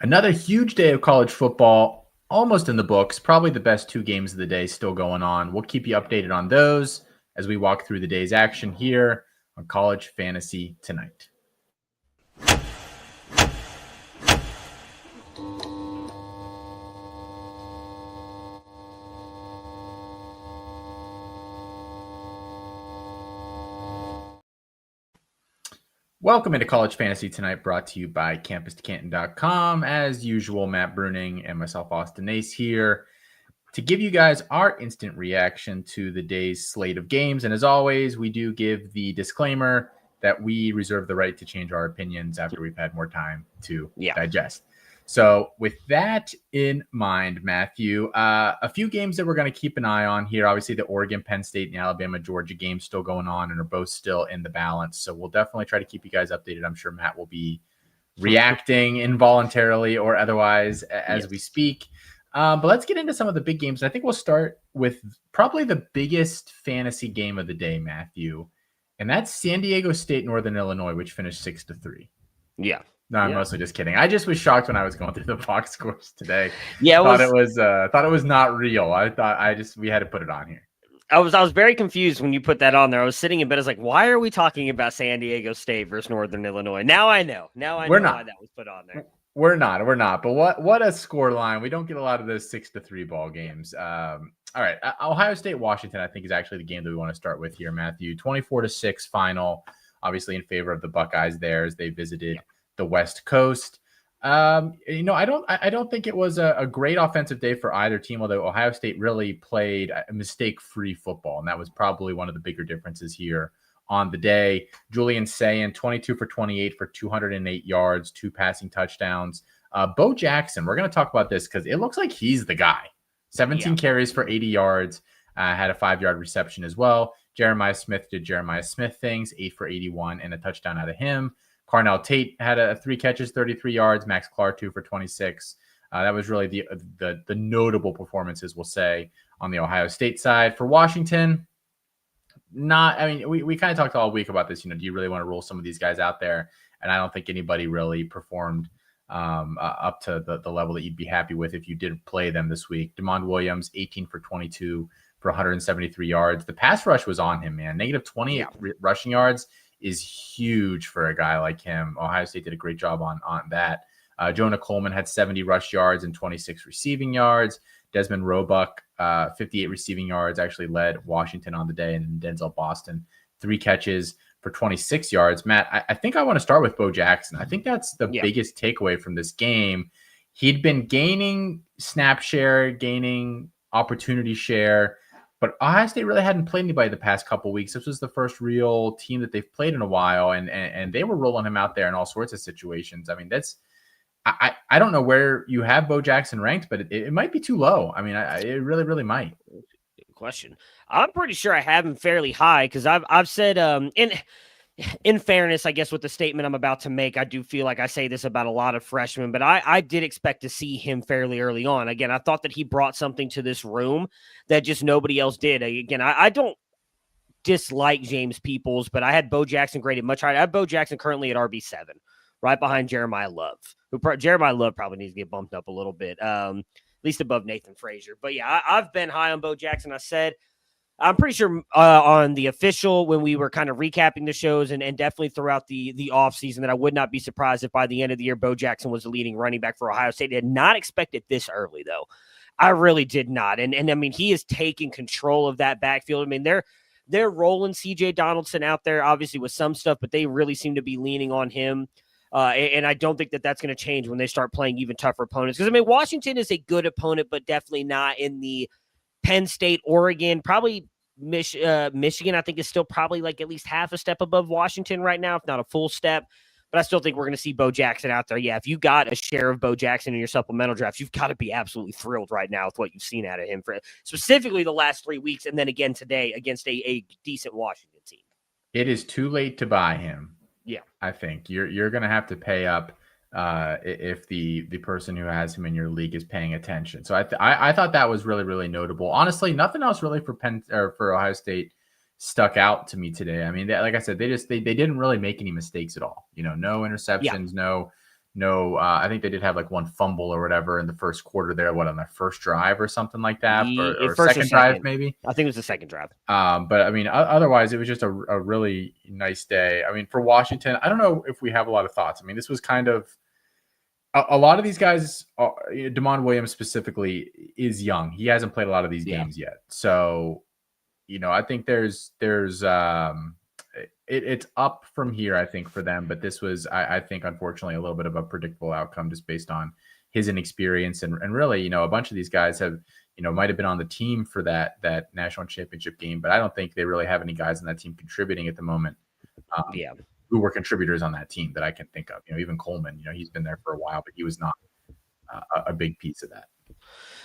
Another huge day of college football, almost in the books. Probably the best two games of the day still going on. We'll keep you updated on those as we walk through the day's action here on College Fantasy Tonight. Welcome into College Fantasy Tonight, brought to you by CampusToCanton.com. As usual, Matt Bruning and myself, Austin Nace, here to give you guys our instant reaction to the day's slate of games. And as always, we do give the disclaimer that we reserve the right to change our opinions after we've had more time to digest. So with that in mind, Matthew, a few games that we're going to keep an eye on here. Obviously, the Oregon, Penn State, and Alabama-Georgia games still going on and are both still in the balance. So we'll definitely try to keep you guys updated. I'm sure Matt will be reacting involuntarily or otherwise as we speak. But let's get into some of the big games. I think we'll start with probably the biggest fantasy game of the day, Matthew, and that's San Diego State, Northern Illinois, which finished 6-3. Yeah. No, I'm mostly just kidding. I just was shocked when I was going through the box scores today. Yeah, thought it was not real. We had to put it on here. I was very confused when you put that on there. I was sitting in bed. I was like, why are we talking about San Diego State versus Northern Illinois? Now I know. Why that was put on there. We're not. But what a score line. We don't get a lot of those 6-3 ball games. All right. Ohio State, Washington, I think, is actually the game that we want to start with here, Matthew. 24-6 final, obviously in favor of the Buckeyes there as they visited the West Coast. I don't think it was a great offensive day for either team, although Ohio State really played a mistake-free football, and that was probably one of the bigger differences here on the day. Julian Sayin, 22 for 28 for 208 yards, 2 passing touchdowns. Bo Jackson, we're going to talk about this because it looks like he's the guy. 17 carries for 80 yards, had a 5-yard reception as well. Jeremiah Smith did Jeremiah Smith things, 8 for 81 and a touchdown out of him. Carnell Tate had 3 catches, 33 yards. Max Clark, 2 for 26. That was really the notable performances, we'll say, on the Ohio State side. For Washington, we kind of talked all week about this. Do you really want to roll some of these guys out there? And I don't think anybody really performed up to the level that you'd be happy with if you did play them this week. DeMond Williams, 18 for 22 for 173 yards. The pass rush was on him, man. Negative 28 rushing yards is huge for a guy like him. Ohio State did a great job on that. Jonah Coleman had 70 rush yards and 26 receiving yards. Desmond Roebuck, 58 receiving yards, actually led Washington on the day. And Denzel Boston, 3 catches for 26 yards. Matt, I think I want to start with Bo Jackson. I think that's the biggest takeaway from this game. He'd been gaining snap share, gaining opportunity share, but Ohio State really hadn't played anybody the past couple of weeks. This was the first real team that they've played in a while, and they were rolling him out there in all sorts of situations. I mean, I don't know where you have Bo Jackson ranked, but it might be too low. I mean, it really, really might. Good question. I'm pretty sure I have him fairly high because I've said in fairness, I guess with the statement I'm about to make, I do feel like I say this about a lot of freshmen, but I did expect to see him fairly early on. Again, I thought that he brought something to this room that just nobody else did. Again, I don't dislike James Peoples, but I had Bo Jackson graded much higher. I have Bo Jackson currently at RB7, right behind Jeremiah Love. Jeremiah Love probably needs to get bumped up a little bit, at least above Nathan Frazier. But yeah, I've been high on Bo Jackson. I said, I'm pretty sure on the official, when we were kind of recapping the shows and definitely throughout the offseason, that I would not be surprised if by the end of the year, Bo Jackson was the leading running back for Ohio State. I did not expect it this early, though. I really did not. And I mean, he is taking control of that backfield. I mean, they're rolling CJ Donaldson out there, obviously, with some stuff, but they really seem to be leaning on him. And I don't think that that's going to change when they start playing even tougher opponents. Because, I mean, Washington is a good opponent, but definitely not in the Penn State, Oregon, probably Michigan, I think, is still probably like at least half a step above Washington right now, if not a full step. But I still think we're going to see Bo Jackson out there. Yeah, if you got a share of Bo Jackson in your supplemental drafts, you've got to be absolutely thrilled right now with what you've seen out of him for specifically the last 3 weeks, and then again today against a decent Washington team. It is too late to buy him. Yeah, I think you're going to have to pay up if the person who has him in your league is paying attention. So I thought that was really, really notable. Honestly, nothing else really for Ohio State stuck out to me today. I mean, like I said, they didn't really make any mistakes at all. No interceptions, no no, I think they did have like one fumble or whatever in the first quarter there, on their first drive or something like that, or First or second drive, second. maybe. I think it was the second drive. But I mean, otherwise, it was just a really nice day. I mean, for Washington, I don't know if we have a lot of thoughts. I mean, this was kind of a lot of these guys. Damon Williams specifically is young. He hasn't played a lot of these games yet. So, I think there's it's up from here, I think, for them. But this was, I think, unfortunately, a little bit of a predictable outcome just based on his inexperience. And really, a bunch of these guys have, might have been on the team for that national championship game, but I don't think they really have any guys on that team contributing at the moment. Who were contributors on that team that I can think of. Even Coleman, he's been there for a while, but he was not a big piece of that.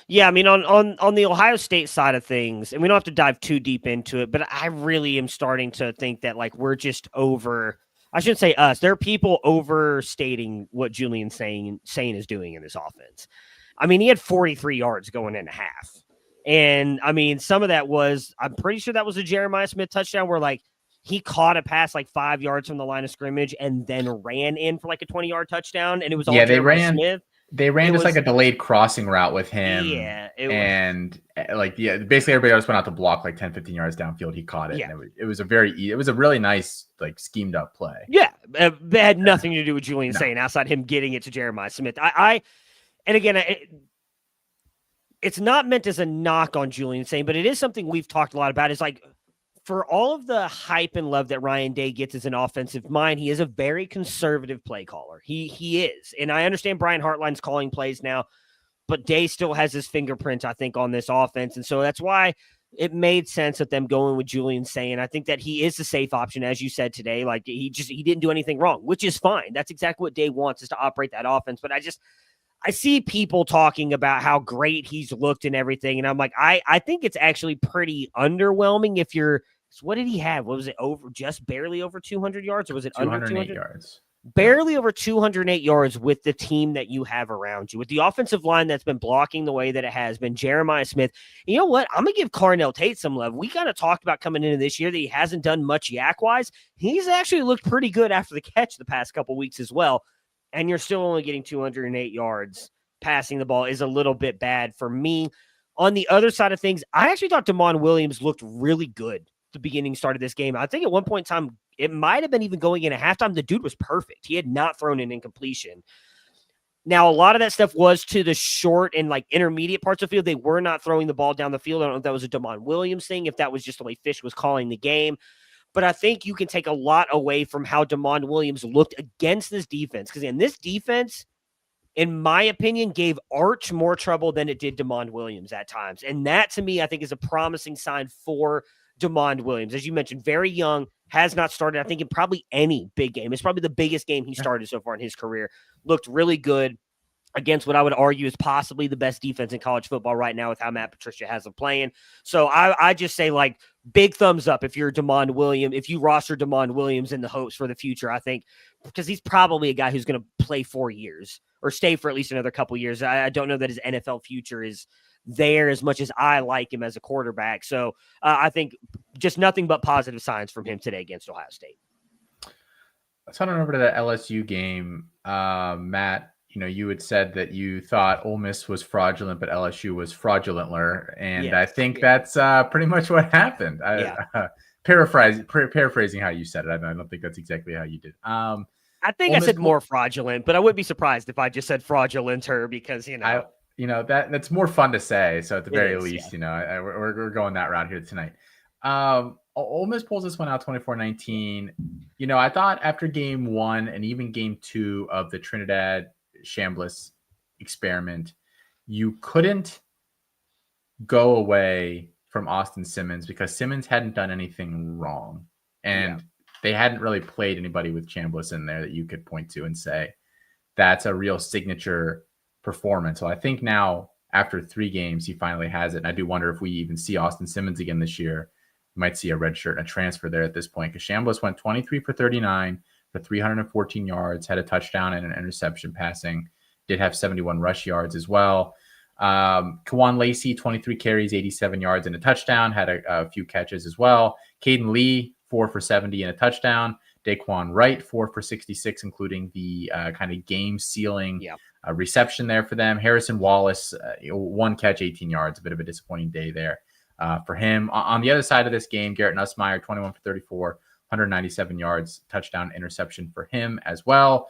Yeah, I mean, on the Ohio State side of things, and we don't have to dive too deep into it, but I really am starting to think that like we're just over. I shouldn't say us. There are people overstating what Julian Sain is doing in this offense. I mean, he had 43 yards going into half, and I mean, some of that was, I'm pretty sure that was a Jeremiah Smith touchdown where like he caught a pass like 5 yards from the line of scrimmage and then ran in for like a 20-yard touchdown, and it was all Jeremiah Smith. They ran just like a delayed crossing route with him. Yeah. Basically everybody else went out to block like 10, 15 yards downfield. He caught it. Yeah. And it was a really nice, like schemed up play. Yeah. It had nothing to do with Julian Sain outside him getting it to Jeremiah Smith. And again, it's not meant as a knock on Julian Sain, but it is something we've talked a lot about. Is like, for all of the hype and love that Ryan Day gets as an offensive mind, he is a very conservative play caller. He is. And I understand Brian Hartline's calling plays now, but Day still has his fingerprints, I think, on this offense. And so that's why it made sense of them going with Julian Sain. I think that he is the safe option, as you said today. Like he didn't do anything wrong, which is fine. That's exactly what Day wants, is to operate that offense. But I see people talking about how great he's looked and everything. And I'm like, I think it's actually pretty underwhelming if you're, so what did he have? What was it, over just barely over 200 yards, or was it under 200 yards? Barely over 208 yards with the team that you have around you, with the offensive line that's been blocking the way that it has been. Jeremiah Smith. You know what? I'm going to give Carnell Tate some love. We kind of talked about coming into this year that he hasn't done much yak-wise. He's actually looked pretty good after the catch the past couple weeks as well. And you're still only getting 208 yards passing the ball is a little bit bad for me. On the other side of things, I actually thought Damon Williams looked really good the beginning start of this game. I think at one point in time, it might have been even going in at halftime, the dude was perfect. He had not thrown an incompletion. Now, a lot of that stuff was to the short and like intermediate parts of the field. They were not throwing the ball down the field. I don't know if that was a Damon Williams thing, if that was just the way Fish was calling the game. But I think you can take a lot away from how Damon Williams looked against this defense. Because in this defense, in my opinion, gave Arch more trouble than it did Damon Williams at times. And that, to me, I think is a promising sign for Damon Williams. As you mentioned, very young, has not started, I think, in probably any big game. It's probably the biggest game he started so far in his career. Looked really good against what I would argue is possibly the best defense in college football right now with how Matt Patricia has them playing. So I just say, like, big thumbs up if you're Damon Williams, if you roster Damon Williams in the hopes for the future, I think, because he's probably a guy who's going to play 4 years or stay for at least another couple years. I don't know that his NFL future is there as much as I like him as a quarterback. So I think just nothing but positive signs from him today against Ohio State. Let's head on over to the LSU game. Matt, you had said that you thought Ole Miss was fraudulent, but LSU was fraudulentler. And I think that's pretty much what happened. Paraphrasing how you said it. I don't think that's exactly how you did. I think I said more fraudulent, but I wouldn't be surprised if I just said fraudulenter because, that's more fun to say. So at the very least, we're going that route here tonight. Ole Miss pulls this one out 24-19. I thought after game 1 and even game 2 of the Trinidad Chambliss experiment, you couldn't go away from Austin Simmons because Simmons hadn't done anything wrong. And they hadn't really played anybody with Chambliss in there that you could point to and say, that's a real signature performance. So I think now after 3 games, he finally has it. And I do wonder if we even see Austin Simmons again this year. We might see a red shirt and a transfer there at this point, because Chambliss went 23 for 39 for 314 yards, had a touchdown and an interception passing, did have 71 rush yards as well. Kawan Lacey, 23 carries, 87 yards and a touchdown, had a few catches as well. Caden Lee, 4 for 70 and a touchdown. Daquan Wright, 4 for 66, including the kind of game-sealing reception there for them. Harrison Wallace, 1 catch, 18 yards, a bit of a disappointing day there for him. On the other side of this game, Garrett Nussmeier, 21 for 34, 197 yards, touchdown interception for him as well.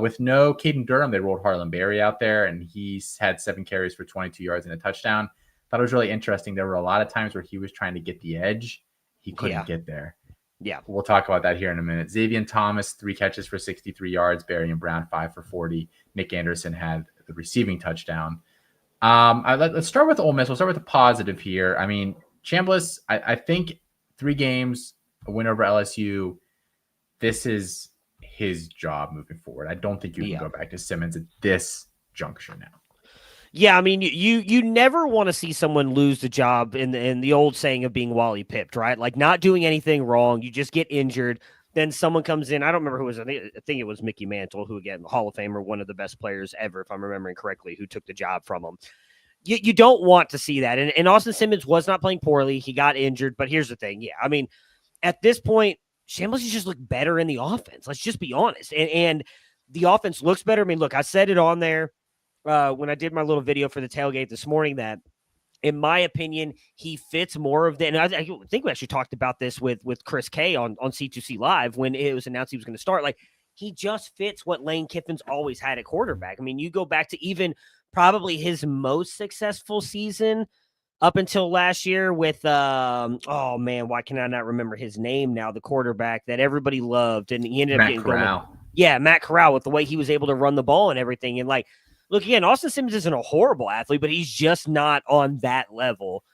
With no Caden Durham, they rolled Harlan Berry out there, and he's had 7 carries for 22 yards and a touchdown. Thought it was really interesting. There were a lot of times where he was trying to get the edge. He couldn't get there. Yeah. We'll talk about that here in a minute. Xavier Thomas, 3 catches for 63 yards. Barry and Brown, 5 for 40. Nick Anderson had the receiving touchdown. Let's start with Ole Miss. We'll start with the positive here. I mean, Chambliss, I think 3 games, a win over LSU. This is his job moving forward. I don't think you can go back to Simmons at this juncture now. Yeah, I mean, you never want to see someone lose the job in the old saying of being Wally pipped, right? Like not doing anything wrong, you just get injured. Then someone comes in. I don't remember who it was. I think it was Mickey Mantle, who again, Hall of Famer, one of the best players ever, if I'm remembering correctly, who took the job from him. You don't want to see that. And Austin Simmons was not playing poorly. He got injured. But here's the thing. Yeah, I mean, at this point, Chambliss just look better in the offense. Let's just be honest. And the offense looks better. I mean, look, I said it on there when I did my little video for the tailgate this morning that, in my opinion, he fits more of the, and I think we actually talked about this with Chris K on C2C Live when it was announced he was going to start. Like, he just fits what Lane Kiffin's always had at quarterback. I mean, you go back to even probably his most successful season up until last year with, oh man, why can I not remember his name now? The quarterback that everybody loved, and he ended up getting Corral. Matt Corral, with the way he was able to run the ball and everything. And like, look, again, Austin Simmons isn't a horrible athlete, but he's just not on that level.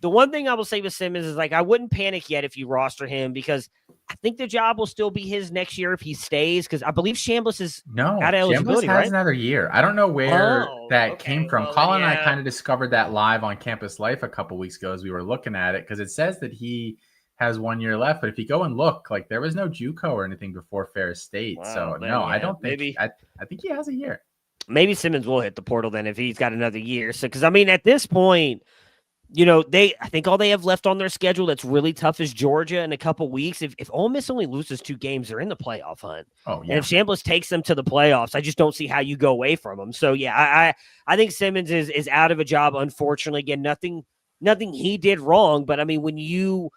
The one thing I will say with Simmons is, like, I wouldn't panic yet if you roster him, because I think the job will still be his next year if he stays, because I believe Chambliss is out of eligibility, Chambliss has right? another year. I don't know where that came from. Well, Colin and I kind of discovered that live on Campus Life a couple weeks ago as we were looking at it, because it says that he has 1 year left. But if you go and look, like, there was no JUCO or anything before Ferris State. I don't think – I think he has a year. Maybe Simmons will hit the portal then if he's got another year. So, because I mean, at this point, you know, I think all they have left on their schedule that's really tough is Georgia in a couple weeks. If Ole Miss only loses 2 games, they're in the playoff hunt. Oh, yeah. And if Chambliss takes them to the playoffs, I just don't see how you go away from them. So, yeah, I think Simmons is out of a job, unfortunately. Again, nothing he did wrong, but I mean, when you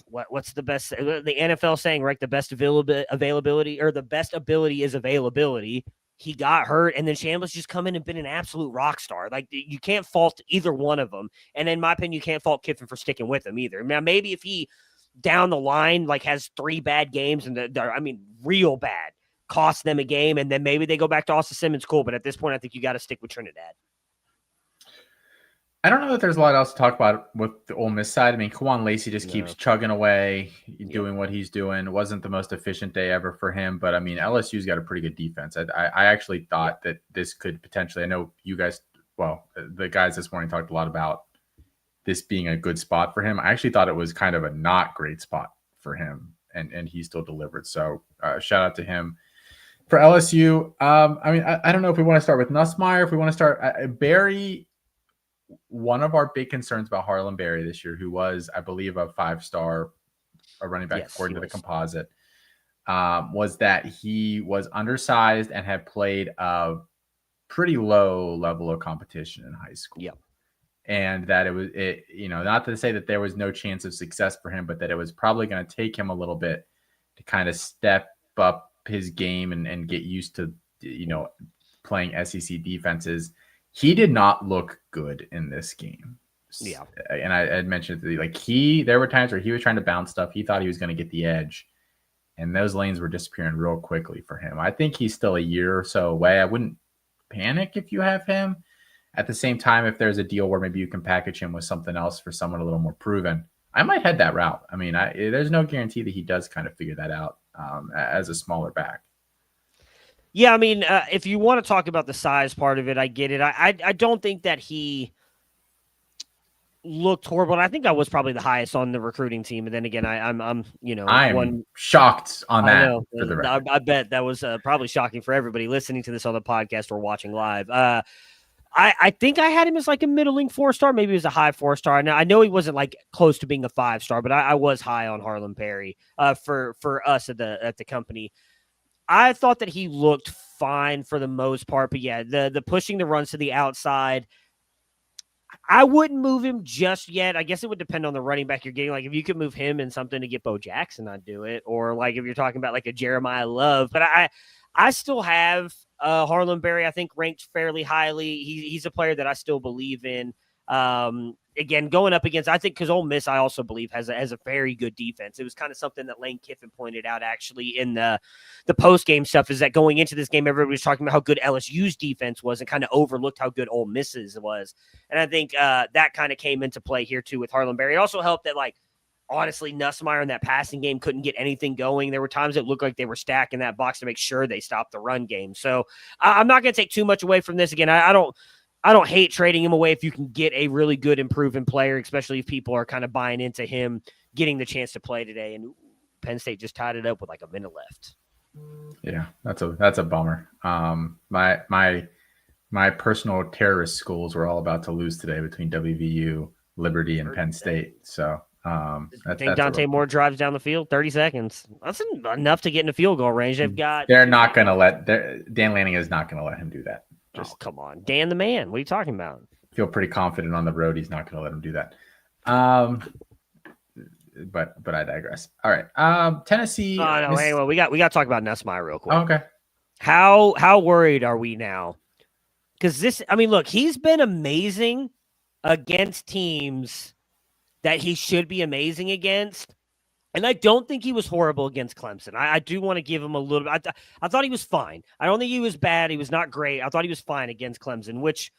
what's the best, the NFL saying, right? The best availability, or the best ability is availability. He got hurt, and then Chambliss just come in and been an absolute rock star. Like, you can't fault either one of them. And in my opinion, you can't fault Kiffin for sticking with him either. Now, maybe if he down the line, like, has 3 bad games, and real bad, cost them a game, and then maybe they go back to Austin Simmons, cool. But at this point, I think you got to stick with Trinidad. I don't know that there's a lot else to talk about with the Ole Miss side. I mean, Kawan Lacey just keeps chugging away, doing what he's doing. It wasn't the most efficient day ever for him, but I mean, LSU's got a pretty good defense. I actually thought that this could potentially, I know you guys, the guys this morning talked a lot about this being a good spot for him. I actually thought it was kind of a not great spot for him, and he still delivered. So shout out to him. For LSU, I don't know if we want to start with Nussmeier, if we want to start Barry. One of our big concerns about Harlan Berry this year, who was, I believe, a 5-star running back according to the composite, was that he was undersized and had played a pretty low level of competition in high school. Yep. And that not to say that there was no chance of success for him, but that it was probably going to take him a little bit to kind of step up his game and get used to, playing SEC defenses. He did not look good in this game. Yeah. And I had mentioned there were times where he was trying to bounce stuff. He thought he was going to get the edge, and those lanes were disappearing real quickly for him. I think he's still a year or so away. I wouldn't panic if you have him. At the same time, if there's a deal where maybe you can package him with something else for someone a little more proven, I might head that route. I mean, there's no guarantee that he does kind of figure that out as a smaller back. Yeah, I mean, if you want to talk about the size part of it, I get it. I don't think that he looked horrible. I think I was probably the highest on the recruiting team. And then again, I'm shocked on that. For the record. I bet that was probably shocking for everybody listening to this on the podcast or watching live. I think I had him as like a middling 4-star. Maybe he was a high 4-star. Now I know he wasn't like close to being a 5-star, but I was high on Harlem Perry for us at the company. I thought that he looked fine for the most part, but yeah, the pushing the runs to the outside, I wouldn't move him just yet. I guess it would depend on the running back you're getting. Like if you could move him in something to get Bo Jackson, I'd do it. Or like if you're talking about like a Jeremiah Love, but I still have Harlem Berry, I think, ranked fairly highly. He's a player that I still believe in. Again, going up against, I think, because Ole Miss, I also believe, has a very good defense. It was kind of something that Lane Kiffin pointed out, actually, in the post-game stuff, is that going into this game, everybody was talking about how good LSU's defense was and kind of overlooked how good Ole Miss's was. And I think that kind of came into play here, too, with Harlem Berry. It also helped that, like, honestly, Nussmeier in that passing game couldn't get anything going. There were times it looked like they were stacking that box to make sure they stopped the run game. So I'm not going to take too much away from this. Again, I don't hate trading him away if you can get a really good improving player, especially if people are kind of buying into him getting the chance to play today. And Penn State just tied it up with like a minute left. Yeah, that's a bummer. My personal terrorist schools were all about to lose today between WVU, Liberty, and Penn State. So I think Dante Moore drives down the field 30 seconds. That's enough to get in a field goal range. They're not going to let Dan Lanning is not going to let him do that. Come on, Dan the man. What are you talking about? Feel pretty confident on the road. He's not going to let him do that. But I digress. All right. Tennessee. Oh no, hey, well, we got to talk about Nussmeier real quick. Oh, okay. How worried are we now? Because look, he's been amazing against teams that he should be amazing against. And I don't think he was horrible against Clemson. I do want to give him a little bit. I thought he was fine. I don't think he was bad. He was not great. I thought he was fine against Clemson, which,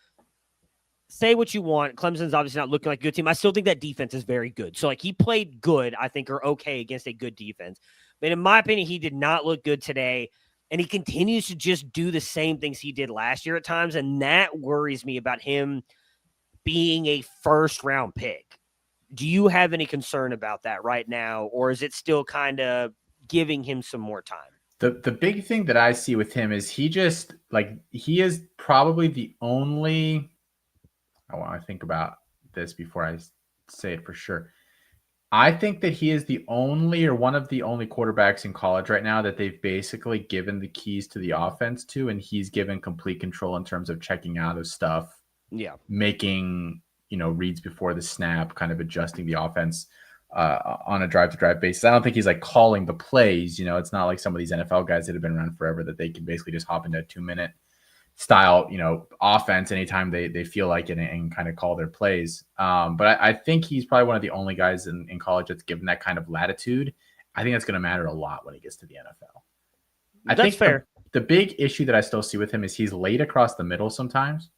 say what you want, Clemson's obviously not looking like a good team. I still think that defense is very good. So, like, he played good, I think, or okay against a good defense. But in my opinion, he did not look good today. And he continues to just do the same things he did last year at times. And that worries me about him being a first-round pick. Do you have any concern about that right now, or is it still kind of giving him some more time? The big thing that I see with him is he is probably the only – I want to think about this before I say it for sure. I think that he is the only or one of the only quarterbacks in college right now that they've basically given the keys to the offense to, and he's given complete control in terms of checking out of stuff. Yeah. Making – reads before the snap, kind of adjusting the offense on a drive-to-drive basis. I don't think he's like calling the plays. It's not like some of these NFL guys that have been around forever that they can basically just hop into a 2-minute style, offense anytime they feel like it and kind of call their plays. But I think he's probably one of the only guys in college that's given that kind of latitude. I think that's going to matter a lot when he gets to the NFL. That's fair. The big issue that I still see with him is he's late across the middle sometimes.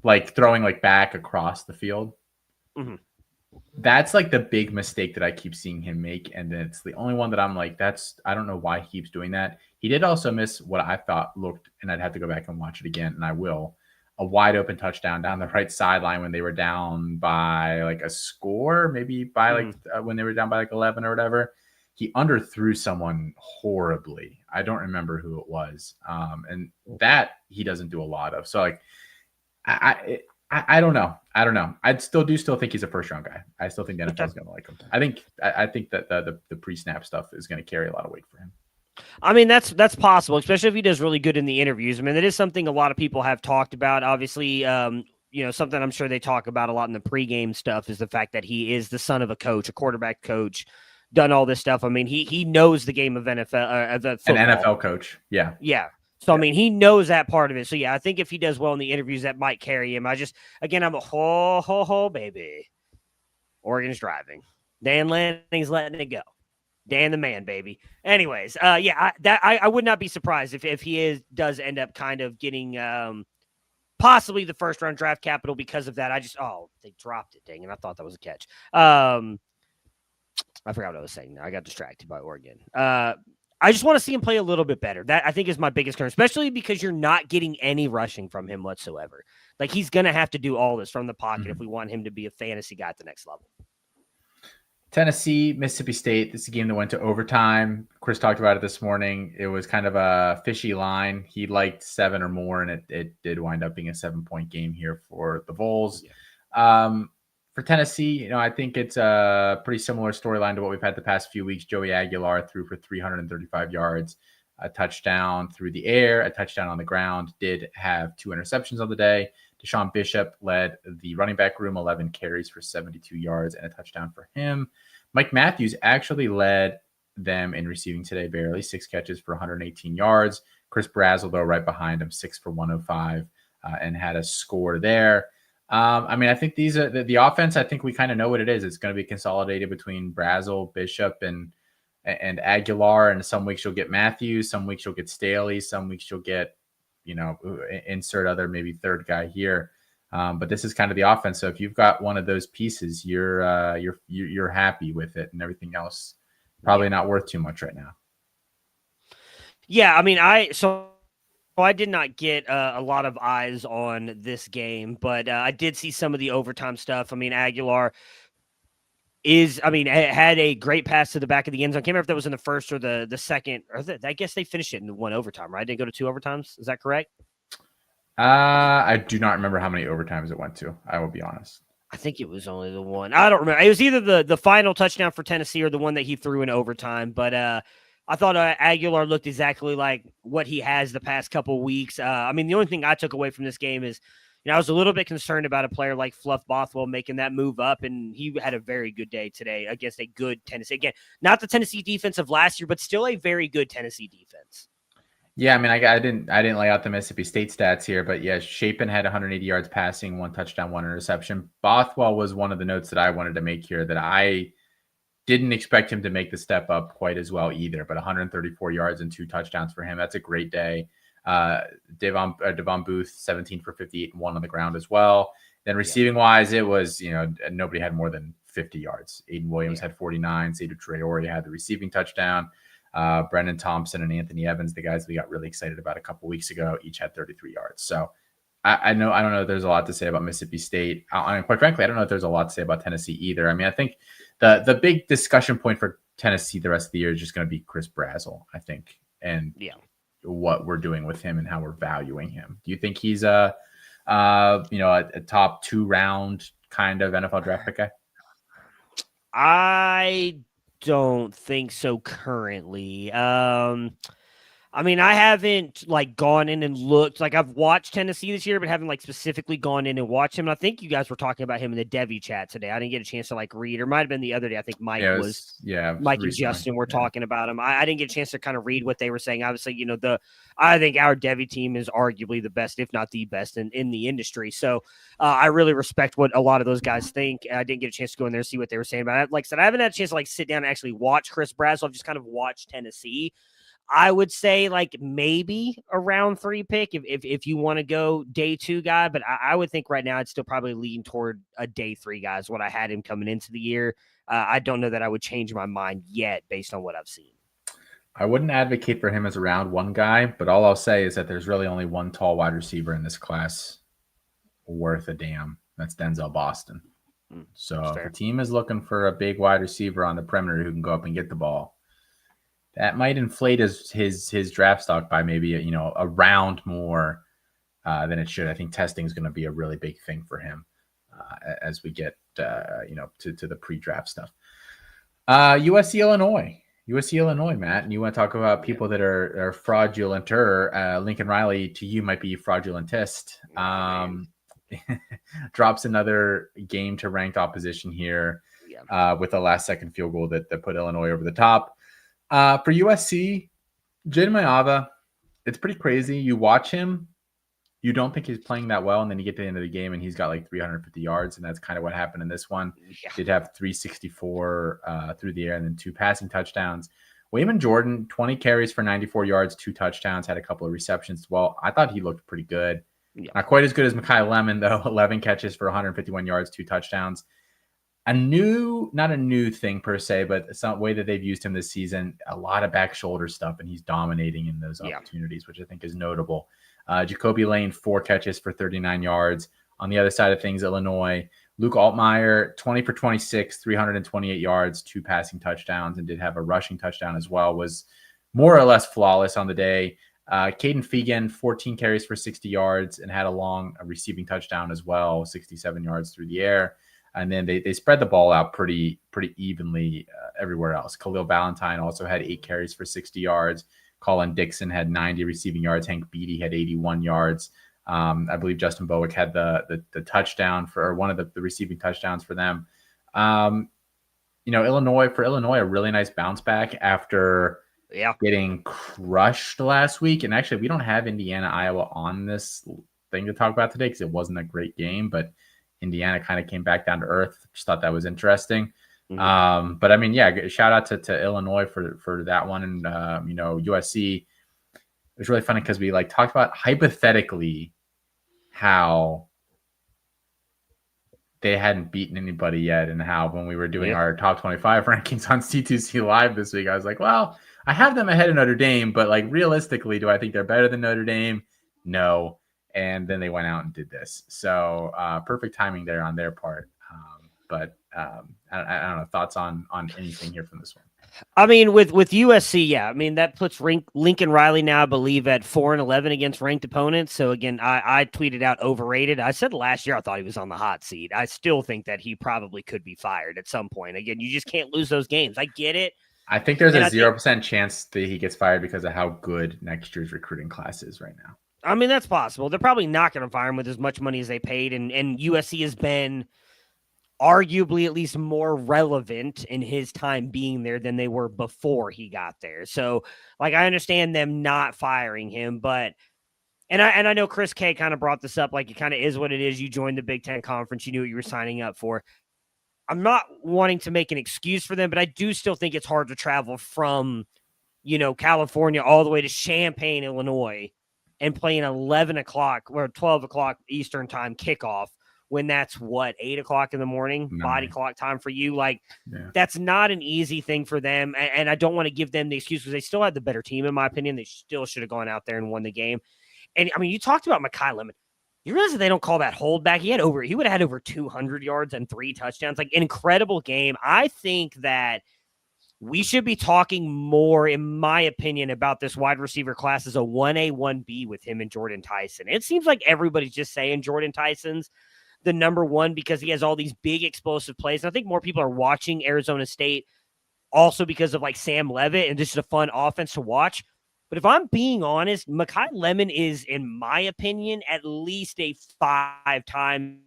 Like throwing like back across the field. Mm-hmm. That's like the big mistake that I keep seeing him make. And then it's the only one that I'm like, I don't know why he keeps doing that. He did also miss what I thought looked, and I'd have to go back and watch it again, and I will, a wide open touchdown down the right sideline when they were down by like a score, maybe by when they were down by like 11 or whatever. He underthrew someone horribly. I don't remember who it was. And that he doesn't do a lot of. So like, I don't know. I still think he's a first round guy. I still think the NFL is going to like him. I think that the pre-snap stuff is going to carry a lot of weight for him. I mean, that's possible, especially if he does really good in the interviews. I mean, that is something a lot of people have talked about. Obviously, something I'm sure they talk about a lot in the pregame stuff is the fact that he is the son of a coach, a quarterback coach, done all this stuff. I mean, he knows the game of NFL, an NFL coach. Yeah. Yeah. So, I mean, he knows that part of it. So, yeah, I think if he does well in the interviews, that might carry him. I'm a ho, baby. Oregon's driving. Dan Lanning's letting it go. Dan the man, baby. Anyways, I would not be surprised if he does end up kind of getting possibly the first round draft capital because of that. They dropped it, dang, and I thought that was a catch. I forgot what I was saying. I got distracted by Oregon. I just want to see him play a little bit better. That I think is my biggest concern, especially because you're not getting any rushing from him whatsoever. Like he's going to have to do all this from the pocket if we want him to be a fantasy guy at the next level. Tennessee, Mississippi State. This is a game that went to overtime. Chris talked about it this morning. It was kind of a fishy line. He liked 7 or more, and it did wind up being a 7-point game here for the Vols. Yeah. For Tennessee, I think it's a pretty similar storyline to what we've had the past few weeks. Joey Aguilar threw for 335 yards, a touchdown through the air, a touchdown on the ground, did have 2 interceptions on the day. Deshaun Bishop led the running back room, 11 carries for 72 yards and a touchdown for him. Mike Matthews actually led them in receiving today, barely 6 catches for 118 yards. Chris Brazzell, though, right behind him, 6 for 105 and had a score there. I think these are the offense. I think we kind of know what it is. It's going to be consolidated between Brazzell, Bishop, and Aguilar. And some weeks you'll get Matthews, some weeks you'll get Staley, some weeks you'll get, insert other maybe third guy here. But this is kind of the offense. So if you've got one of those pieces, you're happy with it, and everything else probably not worth too much right now. Yeah, I did not get a lot of eyes on this game, but I did see some of the overtime stuff. Aguilar had a great pass to the back of the end zone. I can't remember if that was in the first or the second. I guess they finished it in 1 overtime, right? Didn't go to 2 overtimes. Is that correct? I do not remember how many overtimes it went to. I will be honest. I think it was only the one. I don't remember. It was either the final touchdown for Tennessee or the one that he threw in overtime. But I thought Aguilar looked exactly like what he has the past couple of weeks. The only thing I took away from this game is, I was a little bit concerned about a player like Fluff Bothwell making that move up, and he had a very good day today against a good Tennessee. Again, not the Tennessee defense of last year, but still a very good Tennessee defense. Yeah, I didn't lay out the Mississippi State stats here, but yeah, Chapin had 180 yards passing, 1 touchdown, 1 interception. Bothwell was one of the notes that I wanted to make here that I didn't expect him to make the step up quite as well either, but 134 yards and 2 touchdowns for him. That's a great day. Devon Booth, 17 for 58 and 1 on the ground as well. Then receiving wise, it was, nobody had more than 50 yards. Aiden Williams had 49. Sadu Traore had the receiving touchdown. Brendan Thompson and Anthony Evans, the guys we got really excited about a couple weeks ago, each had 33 yards. So I don't know if there's a lot to say about Mississippi State. Quite frankly, I don't know if there's a lot to say about Tennessee either. I think the big discussion point for Tennessee the rest of the year is just going to be Chris Brazzell, I think, and what we're doing with him and how we're valuing him. Do you think he's a top 2 round kind of NFL draft pick guy? I don't think so currently. I haven't gone in and looked. I've watched Tennessee this year, but haven't specifically gone in and watched him. And I think you guys were talking about him in the Devi chat today. I didn't get a chance to read, or might have been the other day. I think Mike Mike and Justin were talking about him. I didn't get a chance to kind of read what they were saying. Obviously, I think our Devi team is arguably the best, if not the best in the industry. So I really respect what a lot of those guys think. I didn't get a chance to go in there and see what they were saying. But like I said, I haven't had a chance to sit down and actually watch Chris Brazzell. I've just kind of watched Tennessee. I would say maybe a round 3 pick if you want to go day 2 guy, but I would think right now I'd still probably lean toward a day 3 guy is what I had him coming into the year. I don't know that I would change my mind yet based on what I've seen. I wouldn't advocate for him as a round 1 guy, but all I'll say is that there's really only one tall wide receiver in this class worth a damn. That's Denzel Boston. So if the team is looking for a big wide receiver on the perimeter who can go up and get the ball, that might inflate his draft stock by maybe a round more than it should. I think testing is going to be a really big thing for him as we get to the pre-draft stuff. USC Illinois, Matt, and you want to talk about people that are fraudulenter. Lincoln Riley to you might be fraudulentist. Drops another game to ranked opposition here with a last-second field goal that put Illinois over the top. For USC, Jaden Mayava, it's pretty crazy. You watch him, you don't think he's playing that well, and then you get to the end of the game and he's got 350 yards, and that's kind of what happened in this one. He did have 364 through the air and then 2 passing touchdowns. Wayman Jordan, 20 carries for 94 yards, 2 touchdowns, had a couple of receptions as well. I thought he looked pretty good. Not quite as good as Mekhi Lemon, though. 11 catches for 151 yards, 2 touchdowns. Not a new thing per se, but some way that they've used him this season, a lot of back shoulder stuff, and he's dominating in those opportunities, which I think is notable. Jacoby Lane, 4 catches for 39 yards. On the other side of things, Illinois, Luke Altmaier, 20 for 26, 328 yards, 2 passing touchdowns, and did have a rushing touchdown as well, was more or less flawless on the day. Caden Fegan, 14 carries for 60 yards and had a receiving touchdown as well, 67 yards through the air. And then they spread the ball out pretty evenly everywhere else. Khalil Valentine also had 8 carries for 60 yards. Colin Dixon had 90 receiving yards. Hank Beatty had 81 yards. I believe Justin Bowick had the touchdown or one of the receiving touchdowns for them. Illinois, a really nice bounce back after getting crushed last week. And actually, we don't have Indiana, Iowa on this thing to talk about today because it wasn't a great game, but Indiana kind of came back down to earth. Just thought that was interesting. Mm-hmm. But I mean, yeah, shout out to Illinois for that one. And, USC, it was really funny because we talked about hypothetically how they hadn't beaten anybody yet, and how when we were doing our top 25 rankings on C2C Live this week, I was like, well, I have them ahead of Notre Dame, but realistically, do I think they're better than Notre Dame? No. And then they went out and did this. So perfect timing there on their part. But I don't know, thoughts on anything here from this one? I mean, with USC, yeah. I mean, that puts Lincoln Riley now, I believe, at 4-11 against ranked opponents. So again, I tweeted out overrated. I said last year I thought he was on the hot seat. I still think that he probably could be fired at some point. Again, you just can't lose those games. I get it. I think there's a 0% chance that he gets fired because of how good next year's recruiting class is right now. I mean, that's possible. They're probably not going to fire him with as much money as they paid. And USC has been arguably at least more relevant in his time being there than they were before he got there. So I understand them not firing him, but and I know Chris K kind of brought this up, it kind of is what it is. You joined the Big Ten Conference, you knew what you were signing up for. I'm not wanting to make an excuse for them, but I do still think it's hard to travel from, California all the way to Champaign, Illinois, and play an 11 o'clock or 12 o'clock Eastern time kickoff when that's 8 o'clock in the morning, body clock time for you. That's not an easy thing for them. And I don't want to give them the excuse because they still had the better team, in my opinion. They still should have gone out there and won the game. And I mean, you talked about Makai Lemon. You realize that they don't call that holdback. He would have had over 200 yards and 3 touchdowns. An incredible game. I think that we should be talking more, in my opinion, about this wide receiver class as a 1A, 1B with him and Jordan Tyson. It seems like everybody's just saying Jordan Tyson's the number one because he has all these big explosive plays. And I think more people are watching Arizona State also because of Sam Levitt and just a fun offense to watch. But if I'm being honest, Makai Lemon is, in my opinion, at least a 5 times,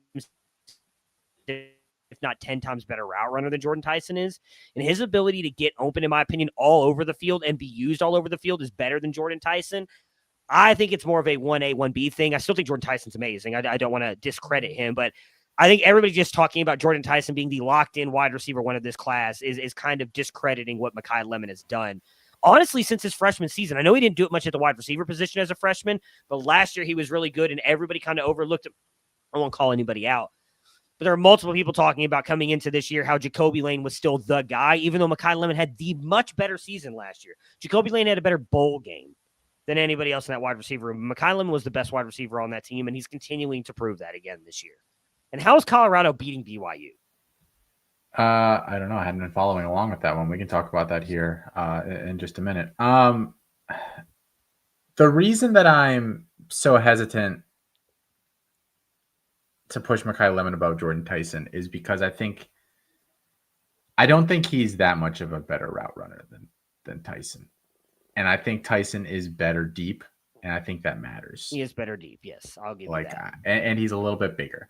if not 10 times better route runner than Jordan Tyson is. And his ability to get open, in my opinion, all over the field and be used all over the field is better than Jordan Tyson. I think it's more of a 1A, 1B thing. I still think Jordan Tyson's amazing. I don't want to discredit him, but I think everybody just talking about Jordan Tyson being the locked-in wide receiver one of this class is kind of discrediting what Makai Lemon has done. Honestly, since his freshman season, I know he didn't do it much at the wide receiver position as a freshman, but last year he was really good, and everybody kind of overlooked him. I won't call anybody out. But there are multiple people talking about coming into this year how Jacoby Lane was still the guy, even though Makai Lemon had the much better season last year. Jacoby Lane had a better bowl game than anybody else in that wide receiver room. Makai Lemon was the best wide receiver on that team, and he's continuing to prove that again this year. And how is Colorado beating BYU? I don't know. I hadn't been following along with that one. We can talk about that here in just a minute. The reason that I'm so hesitant to push Makai Lemon above Jordan Tyson is because I don't think he's that much of a better route runner than Tyson. And I think Tyson is better deep, and I think that matters. He is better deep, yes. I'll give you that. And he's a little bit bigger.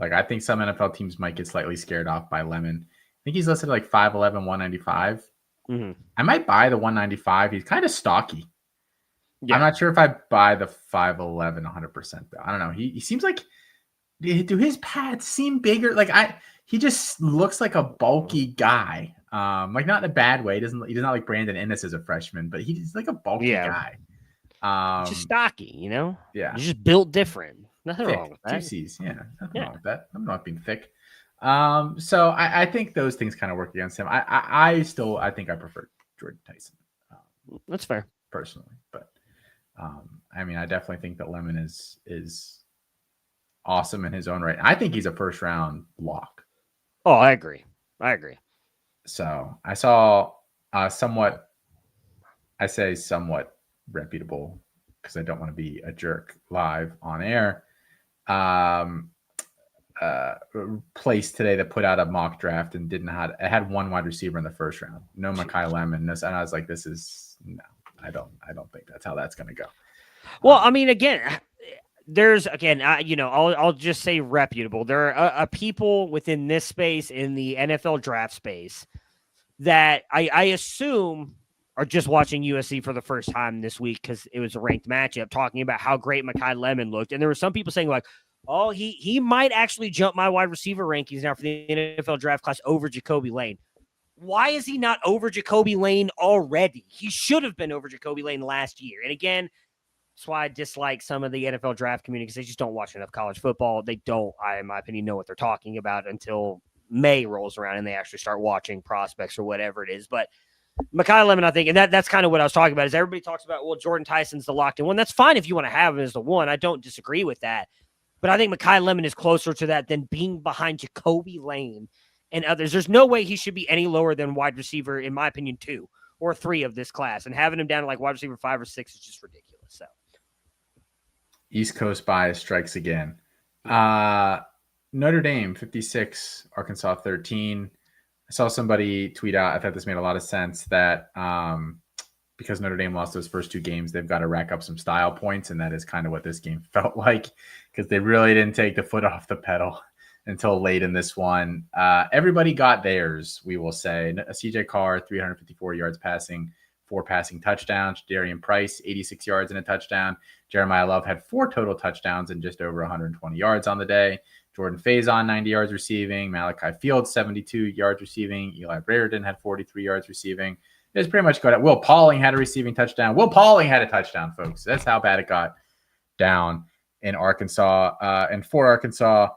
I think some NFL teams might get slightly scared off by Lemon. I think he's listed 5'11", 195. Mm-hmm. I might buy the 195. He's kind of stocky. Yeah. I'm not sure if I buy the 5'11", 100% though. I don't know. He seems like, do his pads seem bigger? He just looks like a bulky guy. Not in a bad way. He does not like Brandon Ennis as a freshman, but he's like a bulky guy. Just stocky, Yeah. He's just built different. Nothing thick, wrong with that. 2 C's, nothing wrong with that. I'm not being thick. So I think those things kind of work against him. I think I prefer Jordan Tyson. That's fair, personally, but I mean, I definitely think that Lemon is awesome in his own right. I think he's a first round lock. Oh, I agree. So I saw somewhat reputable, because I don't want to be a jerk live on air, place today that put out a mock draft and it had one wide receiver in the first round. No Mekhi Lemon. And I was like, I don't think that's how that's going to go. Well, I mean, again, I'll just say reputable. There are people within this space, in the NFL draft space, that I assume are just watching USC for the first time this week because it was a ranked matchup, talking about how great Mekhi Lemon looked. And there were some people saying, like, oh, he might actually jump my wide receiver rankings now for the NFL draft class over Jacoby Lane. Why is he not over Jacoby Lane already? He should have been over Jacoby Lane last year. And again, that's why I dislike some of the NFL draft community, because they just don't watch enough college football. They don't, in my opinion, know what they're talking about until May rolls around and they actually start watching prospects or whatever it is. But Mekhi Lemon, I think, and that's kind of what I was talking about, is everybody talks about, well, Jordan Tyson's the locked-in one. That's fine if you want to have him as the one. I don't disagree with that. But I think Mekhi Lemon is closer to that than being behind Jacoby Lane and others. There's no way he should be any lower than wide receiver, in my opinion, 2 or 3 of this class. And having him down to like wide receiver 5 or 6 is just ridiculous. So East Coast bias strikes again. Notre Dame 56, Arkansas 13. I saw somebody tweet out, I thought this made a lot of sense, that because Notre Dame lost those first 2 games, they've got to rack up some style points, and that is kind of what this game felt like, because they really didn't take the foot off the pedal until late in this one. Everybody got theirs, we will say. CJ Carr, 354 yards passing, 4 passing touchdowns. Darian Price, 86 yards and a touchdown. Jeremiah Love had 4 total touchdowns and just over 120 yards on the day. Jordan Faison, 90 yards receiving. Malachi Fields, 72 yards receiving. Eli Brereton had 43 yards receiving. It was pretty much good. Will Pauling had a receiving touchdown. Will Pauling had a touchdown, folks. That's how bad it got down in Arkansas. And for Arkansas,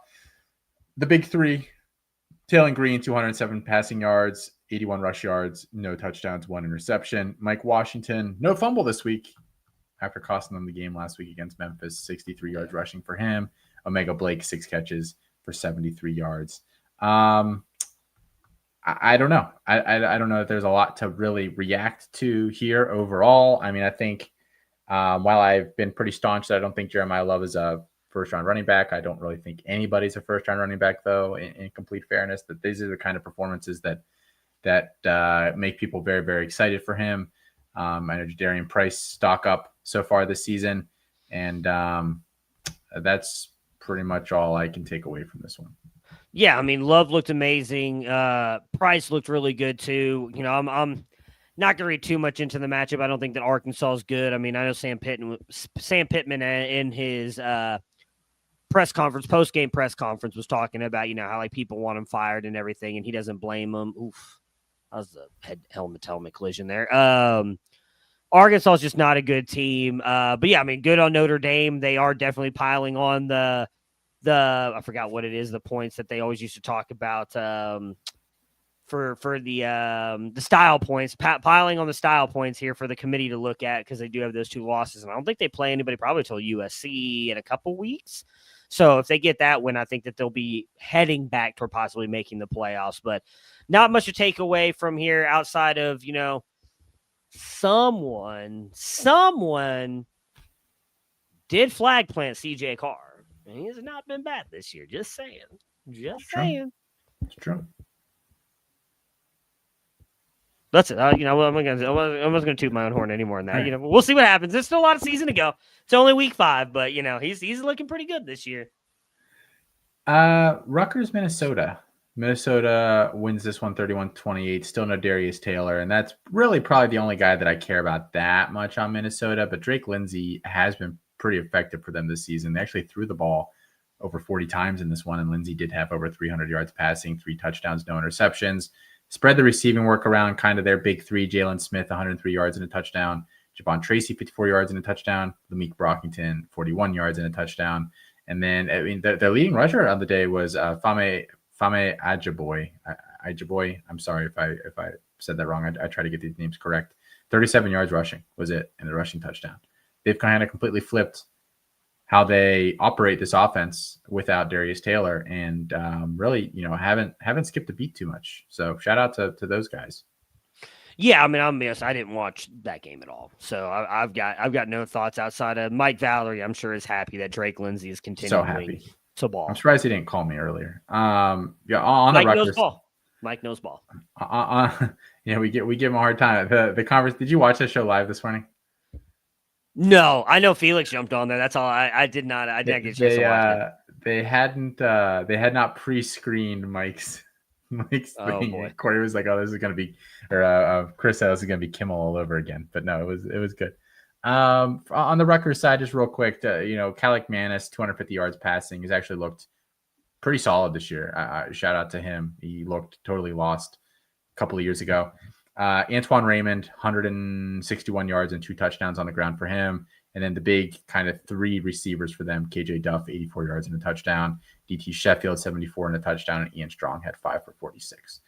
the big 3, Taylor Green, 207 passing yards, 81 rush yards, no touchdowns, 1 interception. Mike Washington, no fumble this week after costing them the game last week against Memphis, 63 yards rushing for him. Omega Blake, 6 catches for 73 yards. I don't know. I don't know if there's a lot to really react to here overall. I mean, I think while I've been pretty staunch that I don't think Jeremiah Love is a first-round running back, I don't really think anybody's a first-round running back, though, in complete fairness. That these are the kind of performances that make people very, very excited for him. I know Darian Price stock up so far this season, and that's pretty much all I can take away from this one. Yeah, I mean, Love looked amazing. Price looked really good too. You know, I'm not gonna read too much into the matchup. I don't think that Arkansas is good. I mean, I know Sam Pittman in his post-game press conference was talking about, you know, how like people want him fired and everything, and he doesn't blame them. Oof, that was a helmet collision there. Arkansas is just not a good team. But yeah, I mean, good on Notre Dame. They are definitely piling on the I forgot what it is, the points that they always used to talk about for the style points, piling on the style points here for the committee to look at, because they do have those 2 losses, and I don't think they play anybody probably until USC in a couple weeks. So if they get that win, I think that they'll be heading back toward possibly making the playoffs. But not much to take away from here outside of, you know, someone did flag plant CJ Carr. And he has not been bad this year. Just saying. It's true. That's it. I'm not gonna toot my own horn anymore than that. You know, we'll see what happens. There's still a lot of season to go. It's only week 5, but you know, he's looking pretty good this year. Rutgers, Minnesota. Minnesota wins this one 31-28. Still no Darius Taylor, and that's really probably the only guy that I care about that much on Minnesota. But Drake Lindsey has been pretty effective for them this season. They actually threw the ball over 40 times in this one, and Lindsey did have over 300 yards passing, 3 touchdowns, no interceptions. Spread the receiving work around kind of their big 3. Jalen Smith, 103 yards and a touchdown. Javon Tracy, 54 yards and a touchdown. Lameek Brockington, 41 yards and a touchdown. And then, I mean, their leading rusher on the day was Fame Ajaboy. I'm sorry if I said that wrong. I try to get these names correct. 37 yards rushing was it in the rushing touchdown. They've kind of completely flipped how they operate this offense without Darius Taylor, and really, haven't skipped a beat too much. So shout out to those guys. Yeah, I mean, I'm honest. I didn't watch that game at all, so I've got no thoughts outside of Mike Valerie. I'm sure is happy that Drake Lindsay is So continuing happy. to ball. I'm surprised he didn't call me earlier. Yeah, on the Mike knows Rutgers. ball. Mike knows ball. We give him a hard time. The conference. Did you watch that show live this morning? No, I know Felix jumped on there. That's all. I did not. I didn't get a chance to watch it. They had not pre-screened Mike's Oh thing. boy. Corey was like, "Oh, this is gonna be," or Chris said, "This is gonna be Kimmel all over again." But no, it was good. On the Rutgers side, just real quick, Calic Manis, 250 yards passing, has actually looked pretty solid this year. Shout out to him. He looked totally lost a couple of years ago. Antoine Raymond, 161 yards and 2 touchdowns on the ground for him. And then the big kind of 3 receivers for them, KJ Duff, 84 yards and a touchdown. DT Sheffield, 74 and a touchdown. And Ian Strong had 5 for 46.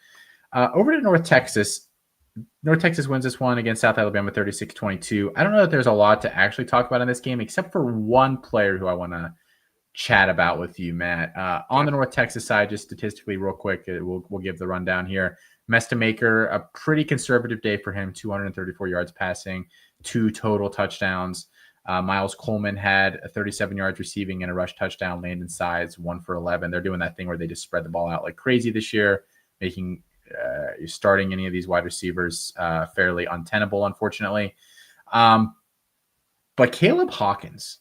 Over to North Texas. North Texas wins this one against South Alabama 36-22. I don't know that there's a lot to actually talk about in this game, except for one player who I want to chat about with you, Matt. On the North Texas side, just statistically real quick, we'll give the rundown here. Mestamaker, a pretty conservative day for him, 234 yards passing, 2 total touchdowns. Miles Coleman had 37 yards receiving and a rush touchdown. Landon Sides, 1 for 11. They're doing that thing where they just spread the ball out like crazy this year, making starting any of these wide receivers fairly untenable, unfortunately. But Caleb Hawkins,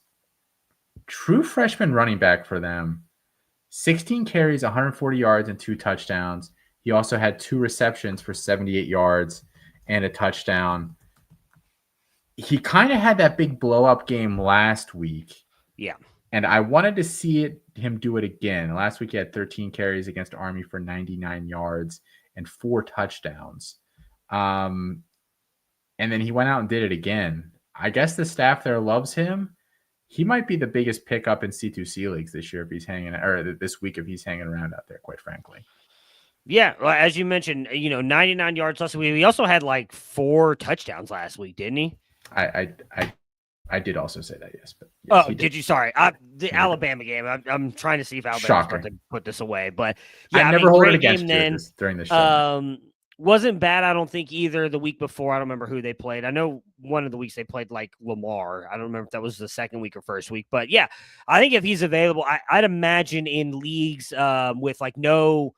true freshman running back for them, 16 carries, 140 yards, and 2 touchdowns. He also had 2 receptions for 78 yards and a touchdown. He kind of had that big blow-up game last week. Yeah. And I wanted to see him do it again. Last week he had 13 carries against Army for 99 yards and 4 touchdowns. And then he went out and did it again. I guess the staff there loves him. He might be the biggest pickup in C2C leagues this year if he's hanging, or this week if he's hanging around out there, quite frankly. Yeah, well, as you mentioned, 99 yards last week. He also had like 4 touchdowns last week, didn't he? I did also say that, yes. But yes, did you? Sorry, the Alabama game. I'm trying to see if Alabama's about to put this away, but yeah, I never hold it against you during the show. Wasn't bad, I don't think, either the week before. I don't remember who they played. I know one of the weeks they played like Lamar. I don't remember if that was the second week or first week. But yeah, I think if he's available, I'd imagine in leagues with like no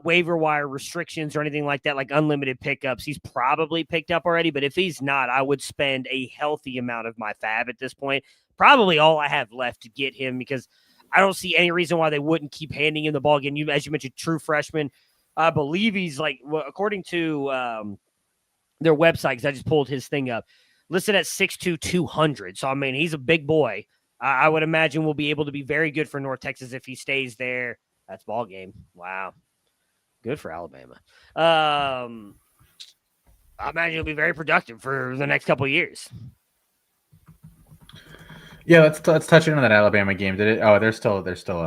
waiver wire restrictions or anything like that, like unlimited pickups, he's probably picked up already. But if he's not, I would spend a healthy amount of my fab at this point. Probably all I have left to get him, because I don't see any reason why they wouldn't keep handing him the ball again. As you mentioned, true freshman. I believe he's like, according to their website, because I just pulled his thing up, listed at 6'2", 200. So, I mean, he's a big boy. I would imagine will be able to be very good for North Texas if he stays there. That's ball game. Wow. Good for Alabama. I imagine he'll be very productive for the next couple of years. Yeah, let's touch on that Alabama game. Did it? Oh, there's still it's still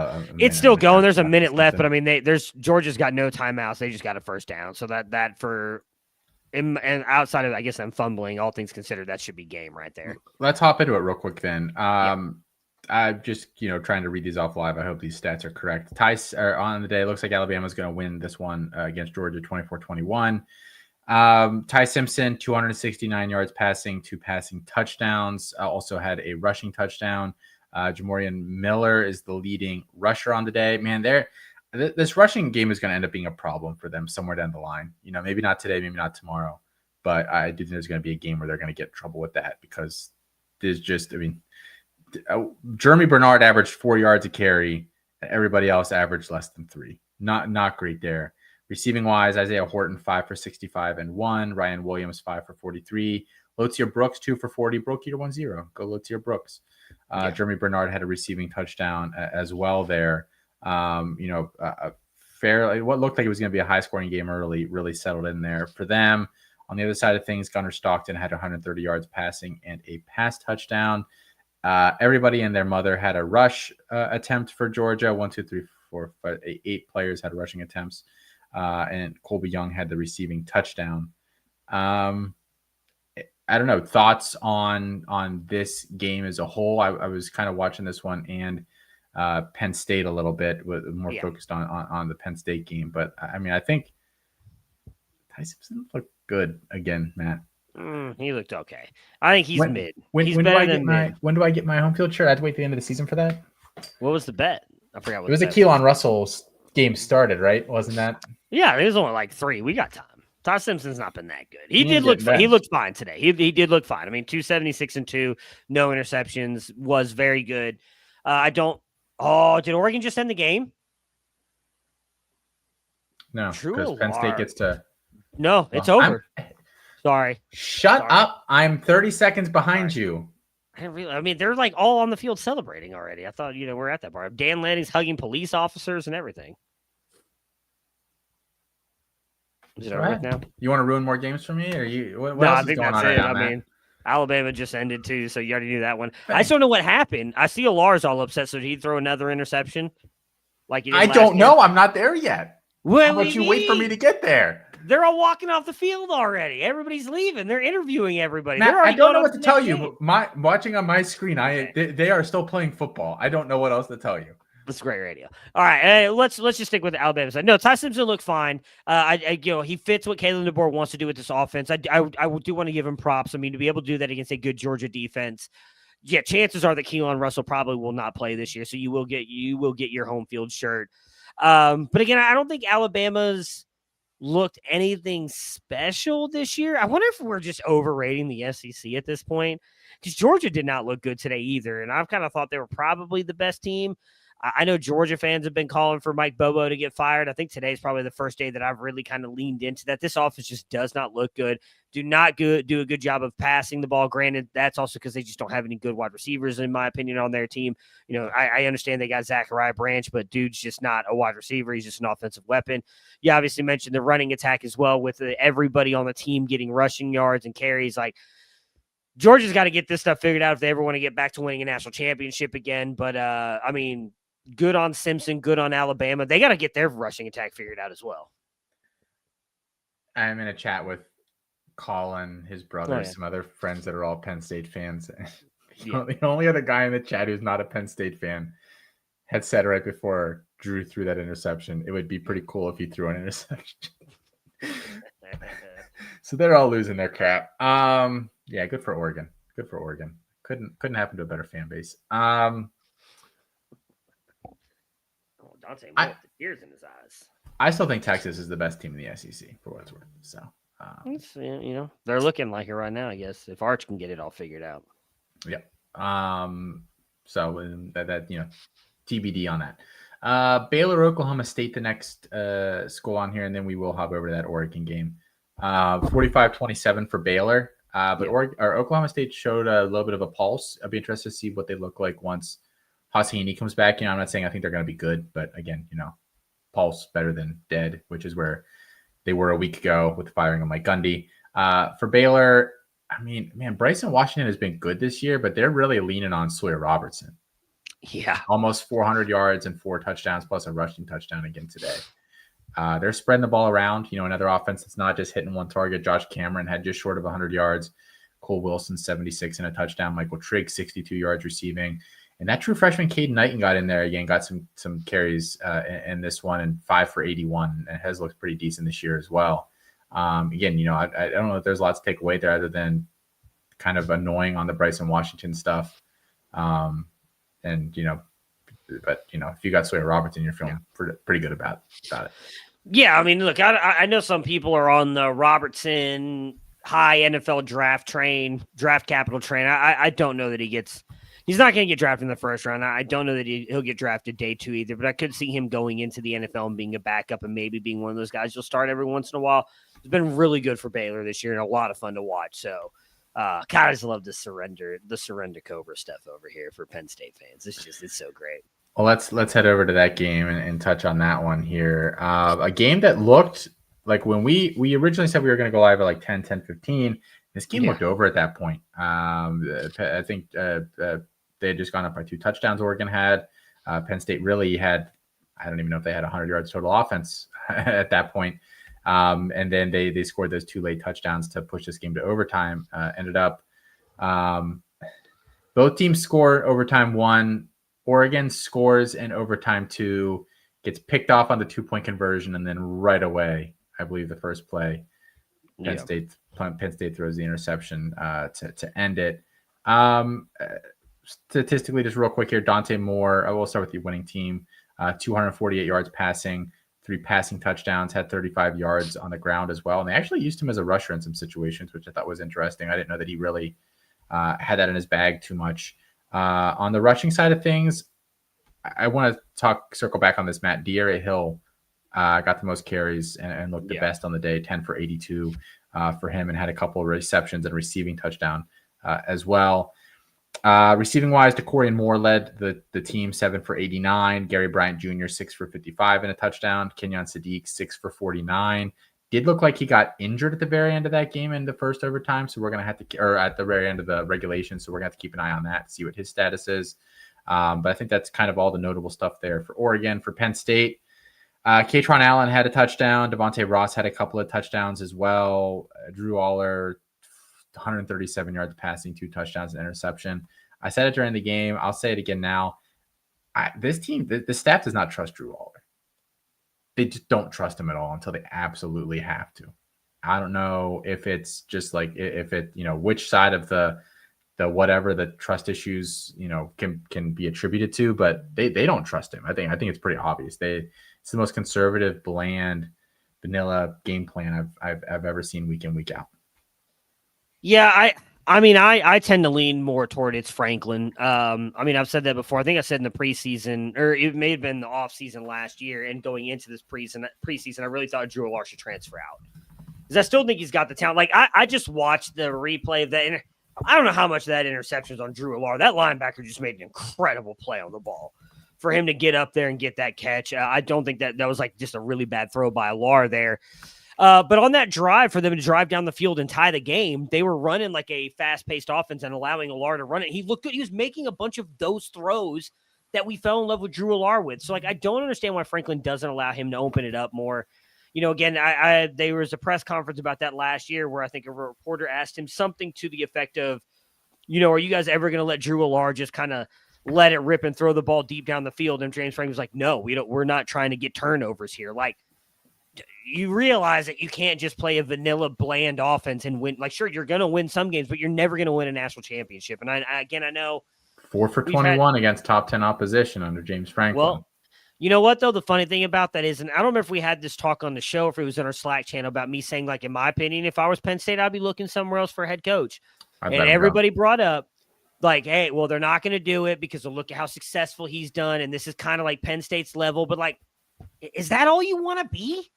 going. There's a minute left, but I mean, Georgia's got no timeouts. They just got a first down, so that for and outside of, I guess, I'm fumbling, all things considered, that should be game right there. Let's hop into it real quick then. I'm just trying to read these off live. I hope these stats are correct. Ties are on the day. It looks like Alabama's going to win this one against Georgia, 24-21. Ty Simpson, 269 yards passing, 2 passing touchdowns. Also had a rushing touchdown. Jamorian Miller is the leading rusher on the day. Man, this rushing game is going to end up being a problem for them somewhere down the line. Maybe not today, maybe not tomorrow, but I do think there's going to be a game where they're going to get in trouble with that, because there's just, Jeremy Bernard averaged 4 yards a carry, and everybody else averaged less than 3. Not great there. Receiving wise, Isaiah Horton, 5 for 65 and 1. Ryan Williams, 5 for 43. Lotier Brooks, 2 for 40. Broke your 1-0. Go Lotier Brooks. Jeremy Bernard had a receiving touchdown as well there. Fairly, what looked like it was going to be a high scoring game early, really settled in there for them. On the other side of things, Gunnar Stockton had 130 yards passing and a pass touchdown. Everybody and their mother had a rush attempt for Georgia. 1, 2, 3, 4, 5, 8 players had rushing attempts. And Colby Young had the receiving touchdown. I don't know, thoughts on this game as a whole. I was kind of watching this one and Penn State a little bit, with more focused on the Penn State game. But I mean, I think Ty Simpson looked good again, Matt. He looked okay. I think he's mid. He's when better do I than get mid. when do I get my home field shirt? I have to wait the end of the season for that. What was the bet? I forgot what it was. A Keelan Russell's game started, right? Wasn't that? Yeah, it was only like 3. We got time. Ty Simpson's not been that good. He looked fine today. He did look fine. I mean, 276 and 2, no interceptions, was very good. Did Oregon just end the game? No, because Penn State gets to. No, it's over. Sorry. Shut up. I'm 30 seconds behind you. I mean, they're like all on the field celebrating already. I thought, we're at that part. Dan Lanning's hugging police officers and everything. Is it over now? You want to ruin more games for me, or you? What no, else I think is going that's on it. right now, I mean, Alabama just ended too, so you already knew that one. Thanks. I just don't know what happened. I see Alar's all upset, so did he throw another interception? Like I don't know. I'm not there yet. How about you wait for me to get there? They're all walking off the field already. Everybody's leaving. They're interviewing everybody. Matt, I don't know what to tell you. Watching on my screen, they are still playing football. I don't know what else to tell you. That's great radio. All right, let's just stick with the Alabama side. No, Ty Simpson looked fine. He fits what Kalen DeBoer wants to do with this offense. I do want to give him props. I mean, to be able to do that against a good Georgia defense, yeah, chances are that Keelan Russell probably will not play this year, so you will get your home field shirt. But again, I don't think Alabama's looked anything special this year. I wonder if we're just overrating the SEC at this point, because Georgia did not look good today either, and I've kind of thought they were probably the best team. I know Georgia fans have been calling for Mike Bobo to get fired. I think today's probably the first day that I've really kind of leaned into that. This offense just does not look good. Do a good job of passing the ball. Granted, that's also because they just don't have any good wide receivers, in my opinion, on their team. I understand they got Zachariah Branch, but dude's just not a wide receiver. He's just an offensive weapon. You obviously mentioned the running attack as well, with everybody on the team getting rushing yards and carries. Like, Georgia's got to get this stuff figured out if they ever want to get back to winning a national championship again. But, I mean, good on Simpson, good on Alabama. They got to get their rushing attack figured out as well. I'm in a chat with Colin, his brother, some other friends that are all Penn State fans. The only other guy in the chat who's not a Penn State fan had said right before Drew threw that interception, it would be pretty cool if he threw an interception. So they're all losing their crap. Yeah, good for Oregon. Good for Oregon. Couldn't happen to a better fan base. Dante with the tears in his eyes. I still think Texas is the best team in the SEC for what it's worth. So, they're looking like it right now, I guess, if Arch can get it all figured out. Yeah. So that TBD on that. Baylor, Oklahoma State, the next school on here, and then we will hop over to that Oregon game. 45-27 for Baylor. But Oklahoma State showed a little bit of a pulse. I'd be interested to see what they look like once Hosseini comes back. I'm not saying I think they're going to be good, but again, pulse better than dead, which is where they were a week ago with the firing of Mike Gundy. For Baylor, I mean, man, Bryson Washington has been good this year, but they're really leaning on Sawyer Robertson. Yeah. Almost 400 yards and 4 touchdowns plus a rushing touchdown again today. They're spreading the ball around. Another offense that's not just hitting one target. Josh Cameron had just short of 100 yards. Cole Wilson, 76 and a touchdown. Michael Trigg, 62 yards receiving. And that true freshman Caden Knighton got in there again, got some carries in this one, and 5 for 81, and has looked pretty decent this year as well. Again, I don't know if there's lots to take away there other than kind of annoying on the Bryson Washington stuff. But if you got Sawyer Robertson, you're feeling pretty good about it. Yeah, I mean, look, I know some people are on the Robertson high NFL draft capital train. I don't know that he's not going to get drafted in the first round. I don't know that he'll get drafted day 2 either, but I could see him going into the NFL and being a backup and maybe being one of those guys you'll start every once in a while. It's been really good for Baylor this year and a lot of fun to watch. So, God, I just love the surrender Cobra stuff over here for Penn State fans. It's so great. Well, let's head over to that game and touch on that one here. A game that looked like when we originally said we were going to go live at like 10:15. This game looked over at that point. I think they had just gone up by 2 touchdowns. Oregon had. Penn State really had, I don't even know if they had 100 yards total offense at that point. And then they scored those 2 late touchdowns to push this game to overtime. Ended up both teams score overtime 1. Oregon scores in overtime 2, gets picked off on the 2-point conversion, and then right away, I believe the first play, Penn State throws the interception to end it. Statistically, just real quick here, Dante Moore, I will start with the winning team, 248 yards passing, 3 passing touchdowns, had 35 yards on the ground as well. And they actually used him as a rusher in some situations, which I thought was interesting. I didn't know that he really had that in his bag too much. On the rushing side of things, I want to circle back on this. Matt De'Ara Hill got the most carries and looked the best on the day, 10 for 82 for him, and had a couple of receptions and receiving touchdown as well. Receiving wise, DeCorian Moore led the team, 7 for 89. Gary Bryant Jr., 6 for 55 and a touchdown. Kenyon Sadiq, 6 for 49. Did look like he got injured at the very end of that game in the first overtime. So we're going to have to, or at the very end of the regulation. So we're going to have to keep an eye on that, see what his status is. But I think that's kind of all the notable stuff there for Oregon. For Penn State, Katron Allen had a touchdown. Devontae Ross had a couple of touchdowns as well. Drew Aller, 137 yards passing, 2 touchdowns and interception. I said it during the game. I'll say it again now. This team, the staff does not trust Drew Aller. They just don't trust him at all until they absolutely have to. I don't know if it's just like if it, which side of the whatever the trust issues, can be attributed to, but they don't trust him. I think it's pretty obvious. It's the most conservative, bland, vanilla game plan I've ever seen week in, week out. Yeah, I tend to lean more toward it's Franklin. I've said that before. I think I said in the preseason, or it may have been the offseason last year, and going into this preseason, I really thought Drew Aller should transfer out. Because I still think he's got the talent. Like, I just watched the replay of that, and I don't know how much of that interception is on Drew Aller. That linebacker just made an incredible play on the ball. For him to get up there and get that catch, I don't think that was like just a really bad throw by Aller there. But on that drive, for them to drive down the field and tie the game, they were running like a fast-paced offense and allowing Aller to run it. He looked good. He was making a bunch of those throws that we fell in love with Drew Aller with. So, I don't understand why Franklin doesn't allow him to open it up more. Again, there was a press conference about that last year where I think a reporter asked him something to the effect of, are you guys ever going to let Drew Aller just kind of let it rip and throw the ball deep down the field? And James Franklin was like, no, we're not trying to get turnovers here. Like, you realize that you can't just play a vanilla, bland offense and win. Like, sure, you're going to win some games, but you're never going to win a national championship. And I know 4 for 21 against top 10 opposition under James Franklin. Well, you know what, though? The funny thing about that is, and I don't remember if we had this talk on the show, or if it was in our Slack channel about me saying, like, in my opinion, if I was Penn State, I'd be looking somewhere else for a head coach. And everybody brought up, like, hey, well, they're not going to do it because look at how successful he's done. And this is kind of like Penn State's level. But, like, is that all you want to be?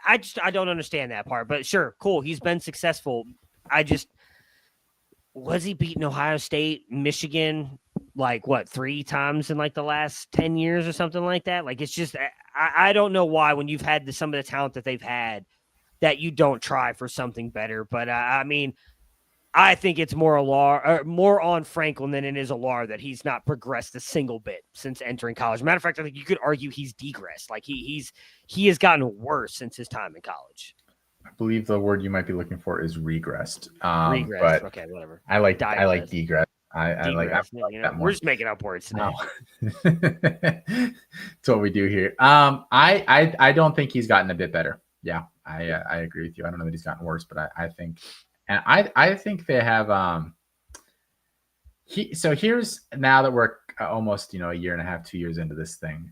I don't understand that part, but sure, cool. He's been successful. Was he beating Ohio State, Michigan, like 3 times in like the last 10 years or something like that? Like, it's just, I don't know why when you've had some of the talent that they've had that you don't try for something better. But I think it's more on Franklin than it is Aller that he's not progressed a single bit since entering college. Matter of fact, I think you could argue he's degressed. Like he has gotten worse since his time in college. I believe the word you might be looking for is regressed. Regressed. But Okay, whatever. I like degressed. I like that more. We're just making up words today. That's what we do here. I don't think he's gotten a bit better. Yeah, I agree with you. I don't know that he's gotten worse, but I think. And I think they have so here's, now that we're almost a year and a half, 2 years into this thing.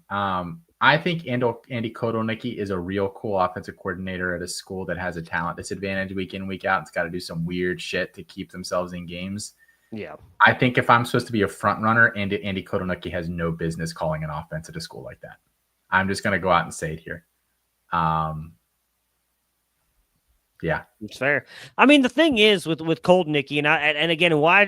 I think Andy Kotelnicki is a real cool offensive coordinator at a school that has a talent disadvantage week in, week out. It's got to do some weird shit to keep themselves in games. Yeah. I think if I'm supposed to be a front runner, Andy Kotelnicki has no business calling an offense at a school like that. I'm just going to go out and say it here. Yeah, it's fair. I mean, the thing is with Kotelnicki, and again, why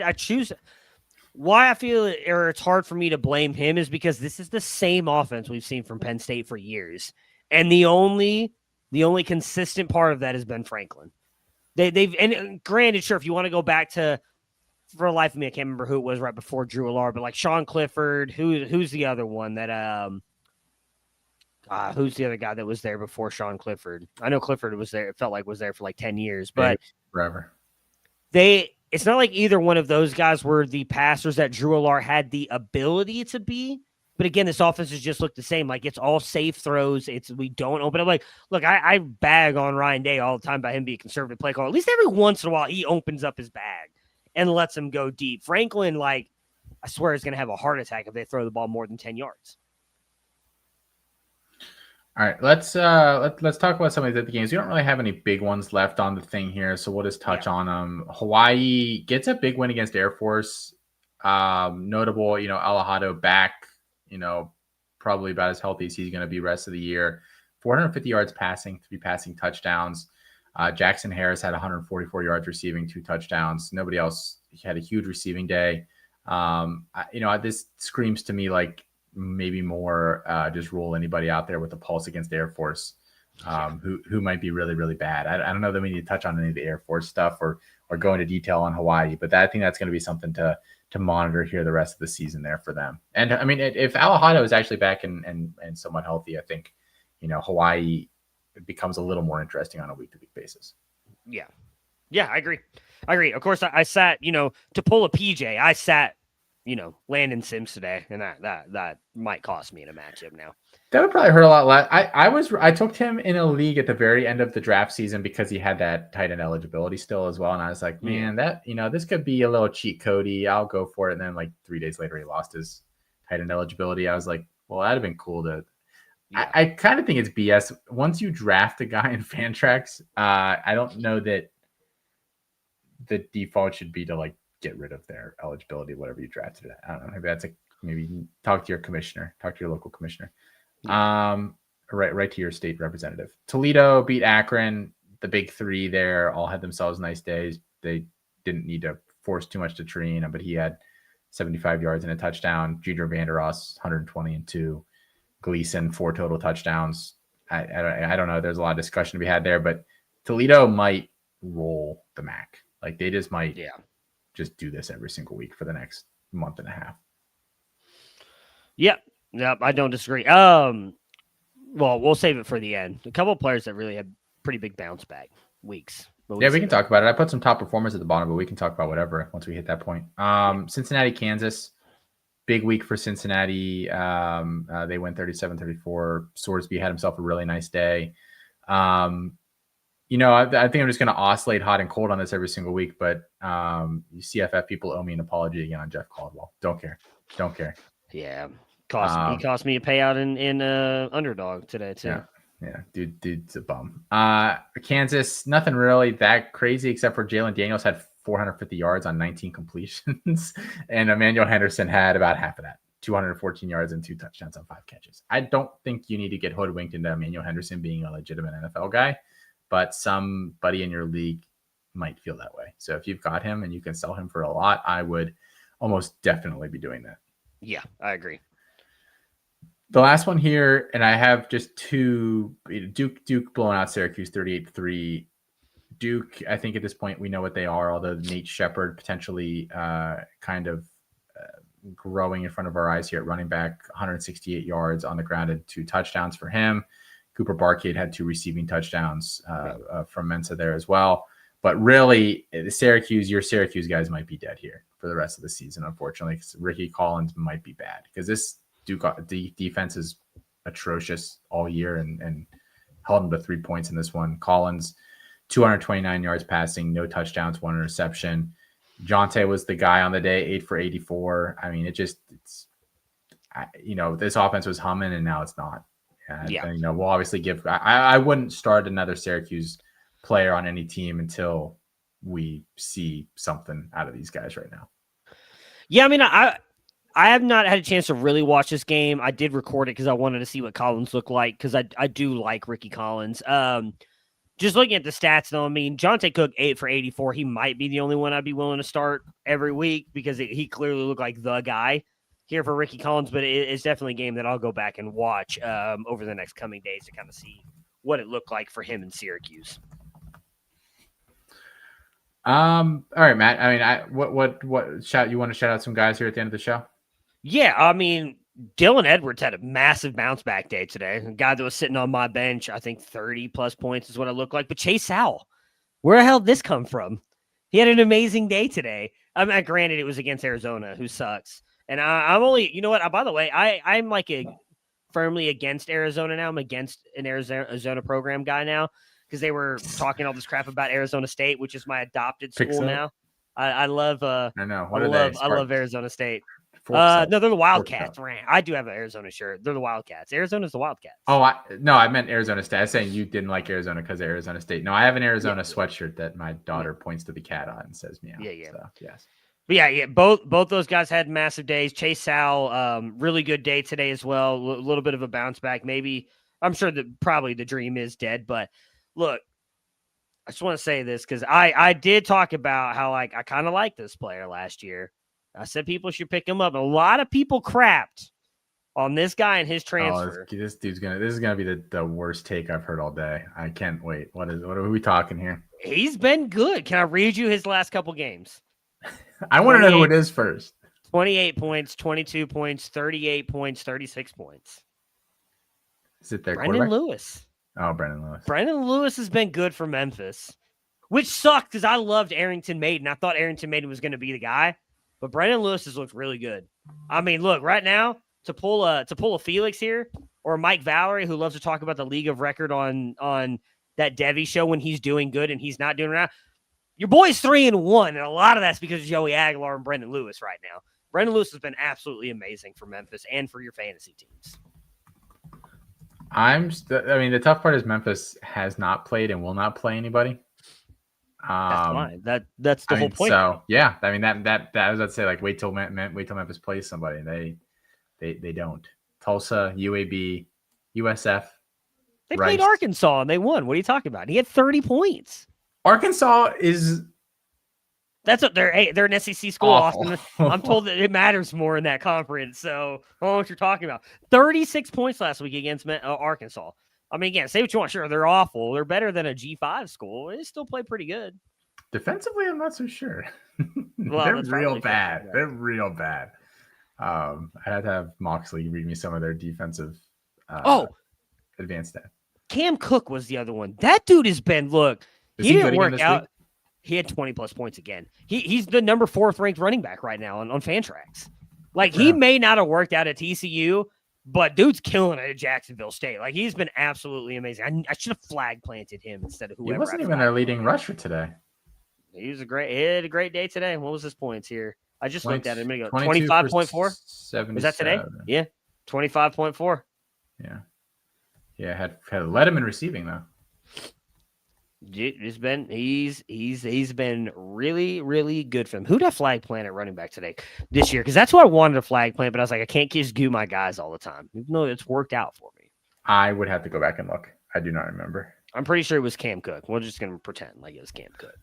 I feel or it's hard for me to blame him is because this is the same offense we've seen from Penn State for years, and the only consistent part of that has been Franklin. They've and granted, sure, if you want to go back to, for the life of me, I can't remember who it was right before Drew Aller, but like Sean Clifford, who's the other one that Who's the other guy that was there before Sean Clifford? I know Clifford was there. It felt like was there for like 10 years, Maybe but forever. it's not like either one of those guys were the passers that Drew Allard had the ability to be. But again, this offense has just looked the same. Like it's all safe throws. We don't open up. Like, look, I bag on Ryan Day all the time about him being a conservative play call. At least every once in a while, he opens up his bag and lets him go deep. Franklin, like, I swear, is going to have a heart attack if they throw the ball more than 10 yards. All right, let's talk about some of the games. We don't really have any big ones left on the thing here, so we'll just touch on them. Hawaii gets a big win against Air Force. Notable, Alejado back, probably about as healthy as he's going to be rest of the year. 450 yards passing, 3 passing touchdowns. Jackson Harris had 144 yards receiving, 2 touchdowns. Nobody else had a huge receiving day. This screams to me like maybe more just rule anybody out there with a pulse against Air Force who might be really, really bad. I don't know that we need to touch on any of the Air Force stuff or go into detail on Hawaii, but I think that's going to be something to monitor here the rest of the season there for them. And I mean, if Alejado is actually back and somewhat healthy, I think, Hawaii becomes a little more interesting on a week-to-week basis. Yeah. Yeah, I agree. Of course, I sat, to pull a PJ, I sat, Landon Sims today, and that might cost me in a matchup now. That would probably hurt a lot less. I took him in a league at the very end of the draft season because he had that tight end eligibility still as well. And I was like, man, that, this could be a little cheat codey. I'll go for it. And then like 3 days later, he lost his tight end eligibility. I was like, well, that'd have been cool to. Yeah. I kind of think it's BS. Once you draft a guy in Fantrax, I don't know that the default should be to like get rid of their eligibility, whatever you drafted it. I don't know. Maybe talk to your commissioner, talk to your local commissioner. Right to your state representative. Toledo beat Akron. The big 3 there all had themselves nice days. They didn't need to force too much to Trina, but he had 75 yards and a touchdown. Junior Vanderos, 120 and 2. Gleason, 4 total touchdowns. I don't know. There's a lot of discussion to be had there, but Toledo might roll the MAC. Like they just might just do this every single week for the next month and a half. Yep, I don't disagree. Well, we'll save it for the end. A couple of players that really had pretty big bounce back weeks. We can talk about it. I put some top performers at the bottom, but we can talk about whatever once we hit that point. Cincinnati, Kansas. Big week for Cincinnati. They went 37-34. Swordsby had himself a really nice day. I think I'm just going to oscillate hot and cold on this every single week, but CFF people owe me an apology again on Jeff Caldwell. Don't care. Yeah. He cost me a payout in underdog today too. Yeah. Dude's a bum. Kansas, nothing really that crazy except for Jalen Daniels had 450 yards on 19 completions, and Emmanuel Henderson had about half of that, 214 yards and 2 touchdowns on 5 catches. I don't think you need to get hoodwinked into Emmanuel Henderson being a legitimate NFL guy, but somebody in your league might feel that way. So if you've got him and you can sell him for a lot, I would almost definitely be doing that. Yeah, I agree. The last one here, and I have just 2. Duke blowing out Syracuse 38-3. Duke, I think at this point we know what they are, although Nate Shepard potentially kind of growing in front of our eyes here at running back, 168 yards on the ground and 2 touchdowns for him. Cooper Barcade had 2 receiving touchdowns from Mensa there as well. But really, your Syracuse guys might be dead here for the rest of the season, unfortunately, because Ricky Collins might be bad because this Duke defense is atrocious all year and held them to 3 points in this one. Collins, 229 yards passing, no touchdowns, 1 interception. Jonte was the guy on the day, 8 for 84. I mean, this offense was humming and now it's not. And, we'll obviously I wouldn't start another Syracuse player on any team until we see something out of these guys right now. Yeah, I mean, I have not had a chance to really watch this game. I did record it because I wanted to see what Collins looked like because I do like Ricky Collins. Just looking at the stats, though, I mean, Jonte Cook, 8 for 84. He might be the only one I'd be willing to start every week because he clearly looked like the guy here for Ricky Collins. But it's definitely a game that I'll go back and watch over the next coming days to kind of see what it looked like for him in Syracuse. All right, Matt. I mean, what shout you want to shout out some guys here at the end of the show? Yeah, I mean, Dylan Edwards had a massive bounce back day today. A guy that was sitting on my bench, I think 30+ points is what it looked like. But Chase Sowell, where the hell did this come from? He had an amazing day today. I mean, granted, it was against Arizona, who sucks. And I'm only, you know what? By the way, I'm like firmly against Arizona now. I'm against an Arizona program guy now because they were talking all this crap about Arizona State, which is my adopted school now. I love. I know. I love Arizona State. No, they're the Wildcats. Right. I do have an Arizona shirt. They're the Wildcats. Arizona's the Wildcats. Oh, I meant Arizona State. I was saying you didn't like Arizona because of Arizona State. No, I have an Arizona sweatshirt that my daughter points to the cat on and says meow. Yeah. So, yes. But yeah. Both those guys had massive days. Chase Sowell, really good day today as well. A little bit of a bounce back. Maybe I'm sure that probably the dream is dead. But look, I just want to say this because I did talk about how I kind of liked this player last year. I said people should pick him up. A lot of people crapped on this guy and his transfer. This is gonna be the worst take I've heard all day. I can't wait. What are we talking here? He's been good. Can I read you his last couple games? I want to know who it is first. 28 points, 22 points, 38 points, 36 points. Is it their Brendan Lewis? Oh, Brendan Lewis. Brendan Lewis has been good for Memphis, which sucked because I loved Arrington Maiden. I thought Arrington Maiden was going to be the guy. But Brendan Lewis has looked really good. I mean, look, right now, to pull a Felix here or Mike Valerie, who loves to talk about the league of record on that Devi show when he's doing good and he's not doing it right. Your boy's 3-1, and a lot of that's because of Joey Aguilar and Brendan Lewis right now. Brendan Lewis has been absolutely amazing for Memphis and for your fantasy teams. The tough part is Memphis has not played and will not play anybody. That's fine. That's the whole point. So yeah, I mean that I was about to say, like, wait till Memphis plays somebody. They don't. Tulsa, UAB, USF. They played Arkansas and they won. What are you talking about? He had 30 points. Arkansas is. That's what they're an SEC school, awful. Austin. I'm told that it matters more in that conference. So I don't know what you're talking about. 36 points last week against Arkansas. I mean, again, say what you want. Sure, they're awful. They're better than a G5 school. They still play pretty good. Defensively, I'm not so sure. Well, they're real bad. They're real bad. I had to have Moxley read me some of their defensive advanced stats. Cam Cook was the other one. That dude has been, look, he didn't work out. Week? He had 20+ points again. He's the number 4th ranked running back right now on Fantrax. Like, he may not have worked out at TCU, but dude's killing it at Jacksonville State. Like, he's been absolutely amazing. I should have flag planted him instead of whoever. He wasn't even their leading rusher today. He had a great day today. What was his points here? I just looked at it a minute ago. 25.4? Was that today? Yeah. 25.4. Yeah. Yeah, had led him in receiving though. He's been really, really good for him. Who did I flag plant at running back this year? Because that's what I wanted to flag plant, but I was like, I can't just do my guys all the time, even though it's worked out for me. I would have to go back and look. I do not remember. I'm pretty sure it was Cam Cook. We're just gonna pretend like it was Cam Cook.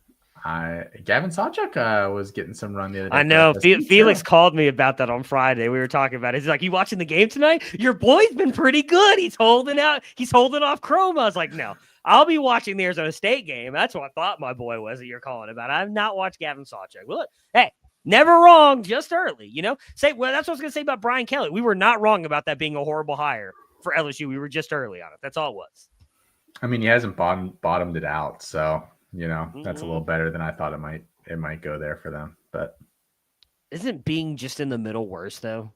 Gavin Sawchuk was getting some run the other day. I know. Felix called me about that on Friday. We were talking about it. He's like, "You watching the game tonight? Your boy's been pretty good. He's holding out. He's holding off Chrome." I was like, "No, I'll be watching the Arizona State game." That's what I thought my boy was that you're calling about. I've not watched Gavin Sawchuk. Well, look, hey, never wrong, just early. That's what I was going to say about Brian Kelly. We were not wrong about that being a horrible hire for LSU. We were just early on it. That's all it was. I mean, he hasn't bottomed it out, so. That's a little better than I thought it might go there for them. But isn't being just in the middle worse though?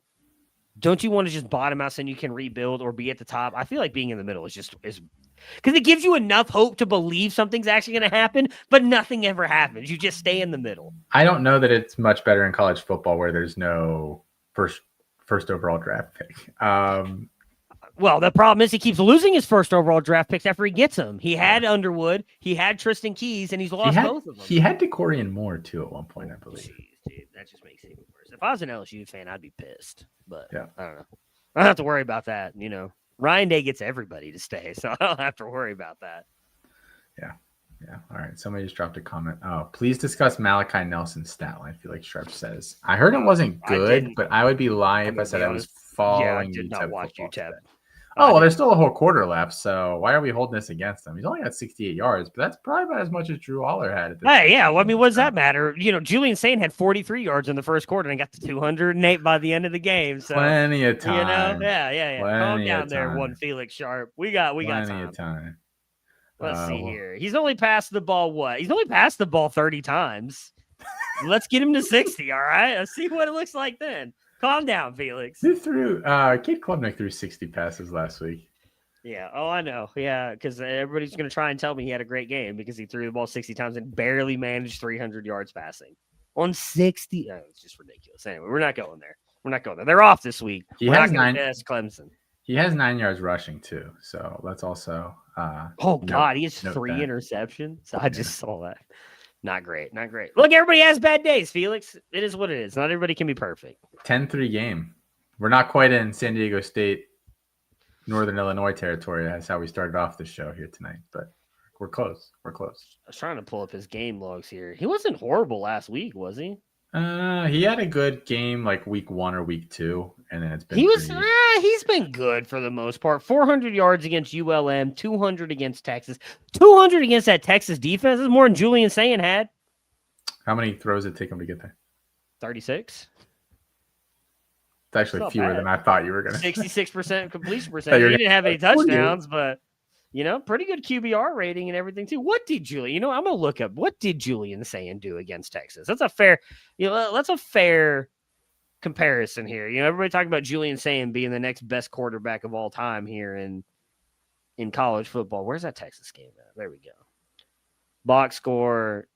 Don't you want to just bottom out so you can rebuild or be at the top? I feel like being in the middle is because it gives you enough hope to believe something's actually going to happen, but nothing ever happens. You just stay in the middle. I don't know that it's much better in college football where there's no first overall draft pick. Well, the problem is he keeps losing his first overall draft picks after he gets them. He had Underwood, he had Tristan Keys, and he's lost both of them. He had Decorian Moore, too, at one point, I believe. Jeez, dude, that just makes it even worse. If I was an LSU fan, I'd be pissed. But yeah. I don't know. I don't have to worry about that. Ryan Day gets everybody to stay, so I don't have to worry about that. Yeah. Yeah. All right. Somebody just dropped a comment. Oh, please discuss Malachi Nelson's stat line. I feel like Sharp says. I heard it wasn't good, but I would be lying if I said I was following. Yeah, I did not watch UTEP. Oh, well, there's still a whole quarter left, so why are we holding this against him? He's only got 68 yards, but that's probably about as much as Drew Aller had at this Hey, yeah. Well, I mean, what does that matter? Julian Sain had 43 yards in the first quarter and got to 208 by the end of the game. So plenty of time. Yeah. Calm down there, time. one Felix Sharp. We got plenty of time. Let's see here. He's only passed the ball He's only passed the ball 30 times. Let's get him to 60, all right? Let's see what it looks like then. Calm down, Felix. Who threw Kate Klubnik threw 60 passes last week. Yeah. Oh, I know. Yeah, because everybody's going to try and tell me he had a great game because he threw the ball 60 times and barely managed 300 yards passing on 60. Oh, it's just ridiculous. Anyway, we're not going there. They're off this week. He we're has not going to test Clemson. He has 9 yards rushing too, so let's also. He has 3 interceptions. I just saw that. Not great. Look, everybody has bad days, Felix. It is what it is. Not everybody can be perfect. 10-3 game. We're not quite in San Diego State, Northern Illinois territory. That's how we started off the show here tonight, but we're close. I was trying to pull up his game logs here. He wasn't horrible last week, was he? He had a good game like week 1 or week 2, and then it's been he's been good for the most part. 400 yards against ULM, 200 against Texas, 200 against that Texas defense. This is more than Julian Sain had. How many throws did it take him to get there? 36. It's actually fewer than I thought you were going to. 66% completion percentage. He didn't have any touchdowns, but pretty good QBR rating and everything too. What did Julian? I'm gonna look up what did Julian Sain do against Texas. That's a fair, that's a fair comparison here. Everybody talking about Julian Sain being the next best quarterback of all time here in college football. Where's that Texas game at? There we go. Box score: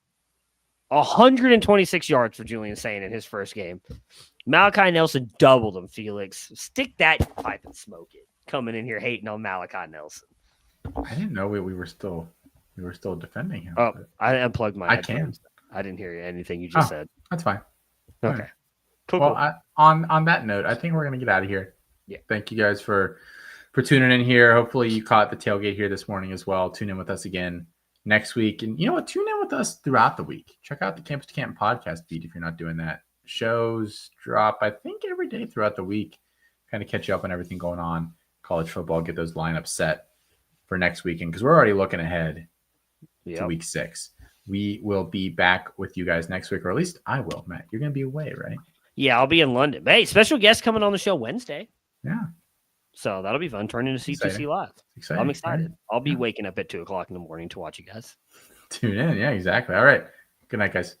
126 yards for Julian Sain in his first game. Malachi Nelson doubled him. Felix, stick that pipe and smoke it. Coming in here hating on Malachi Nelson. I didn't know we were still defending him. Oh, I unplugged my headphones. I didn't hear anything you just said. That's fine. Okay. Right. Cool. Well, on that note, I think we're gonna get out of here. Yeah. Thank you guys for tuning in here. Hopefully you caught the tailgate here this morning as well. Tune in with us again next week, and you know what? Tune in with us throughout the week. Check out the Campus to Canton podcast feed if you're not doing that. Shows drop, I think, every day throughout the week. Kind of catch you up on everything going on college football. Get those lineups set for next weekend because we're already looking ahead to week 6. We will be back with you guys next week, or at least I will. Matt, you're going to be away, right? Yeah, I'll be in London. Hey, special guest coming on the show Wednesday. Yeah. So that'll be fun. Turning to C2C Live. Exciting. I'm excited. Right? I'll be waking up at 2:00 in the morning to watch you guys. Tune in. Yeah, exactly. All right. Good night, guys.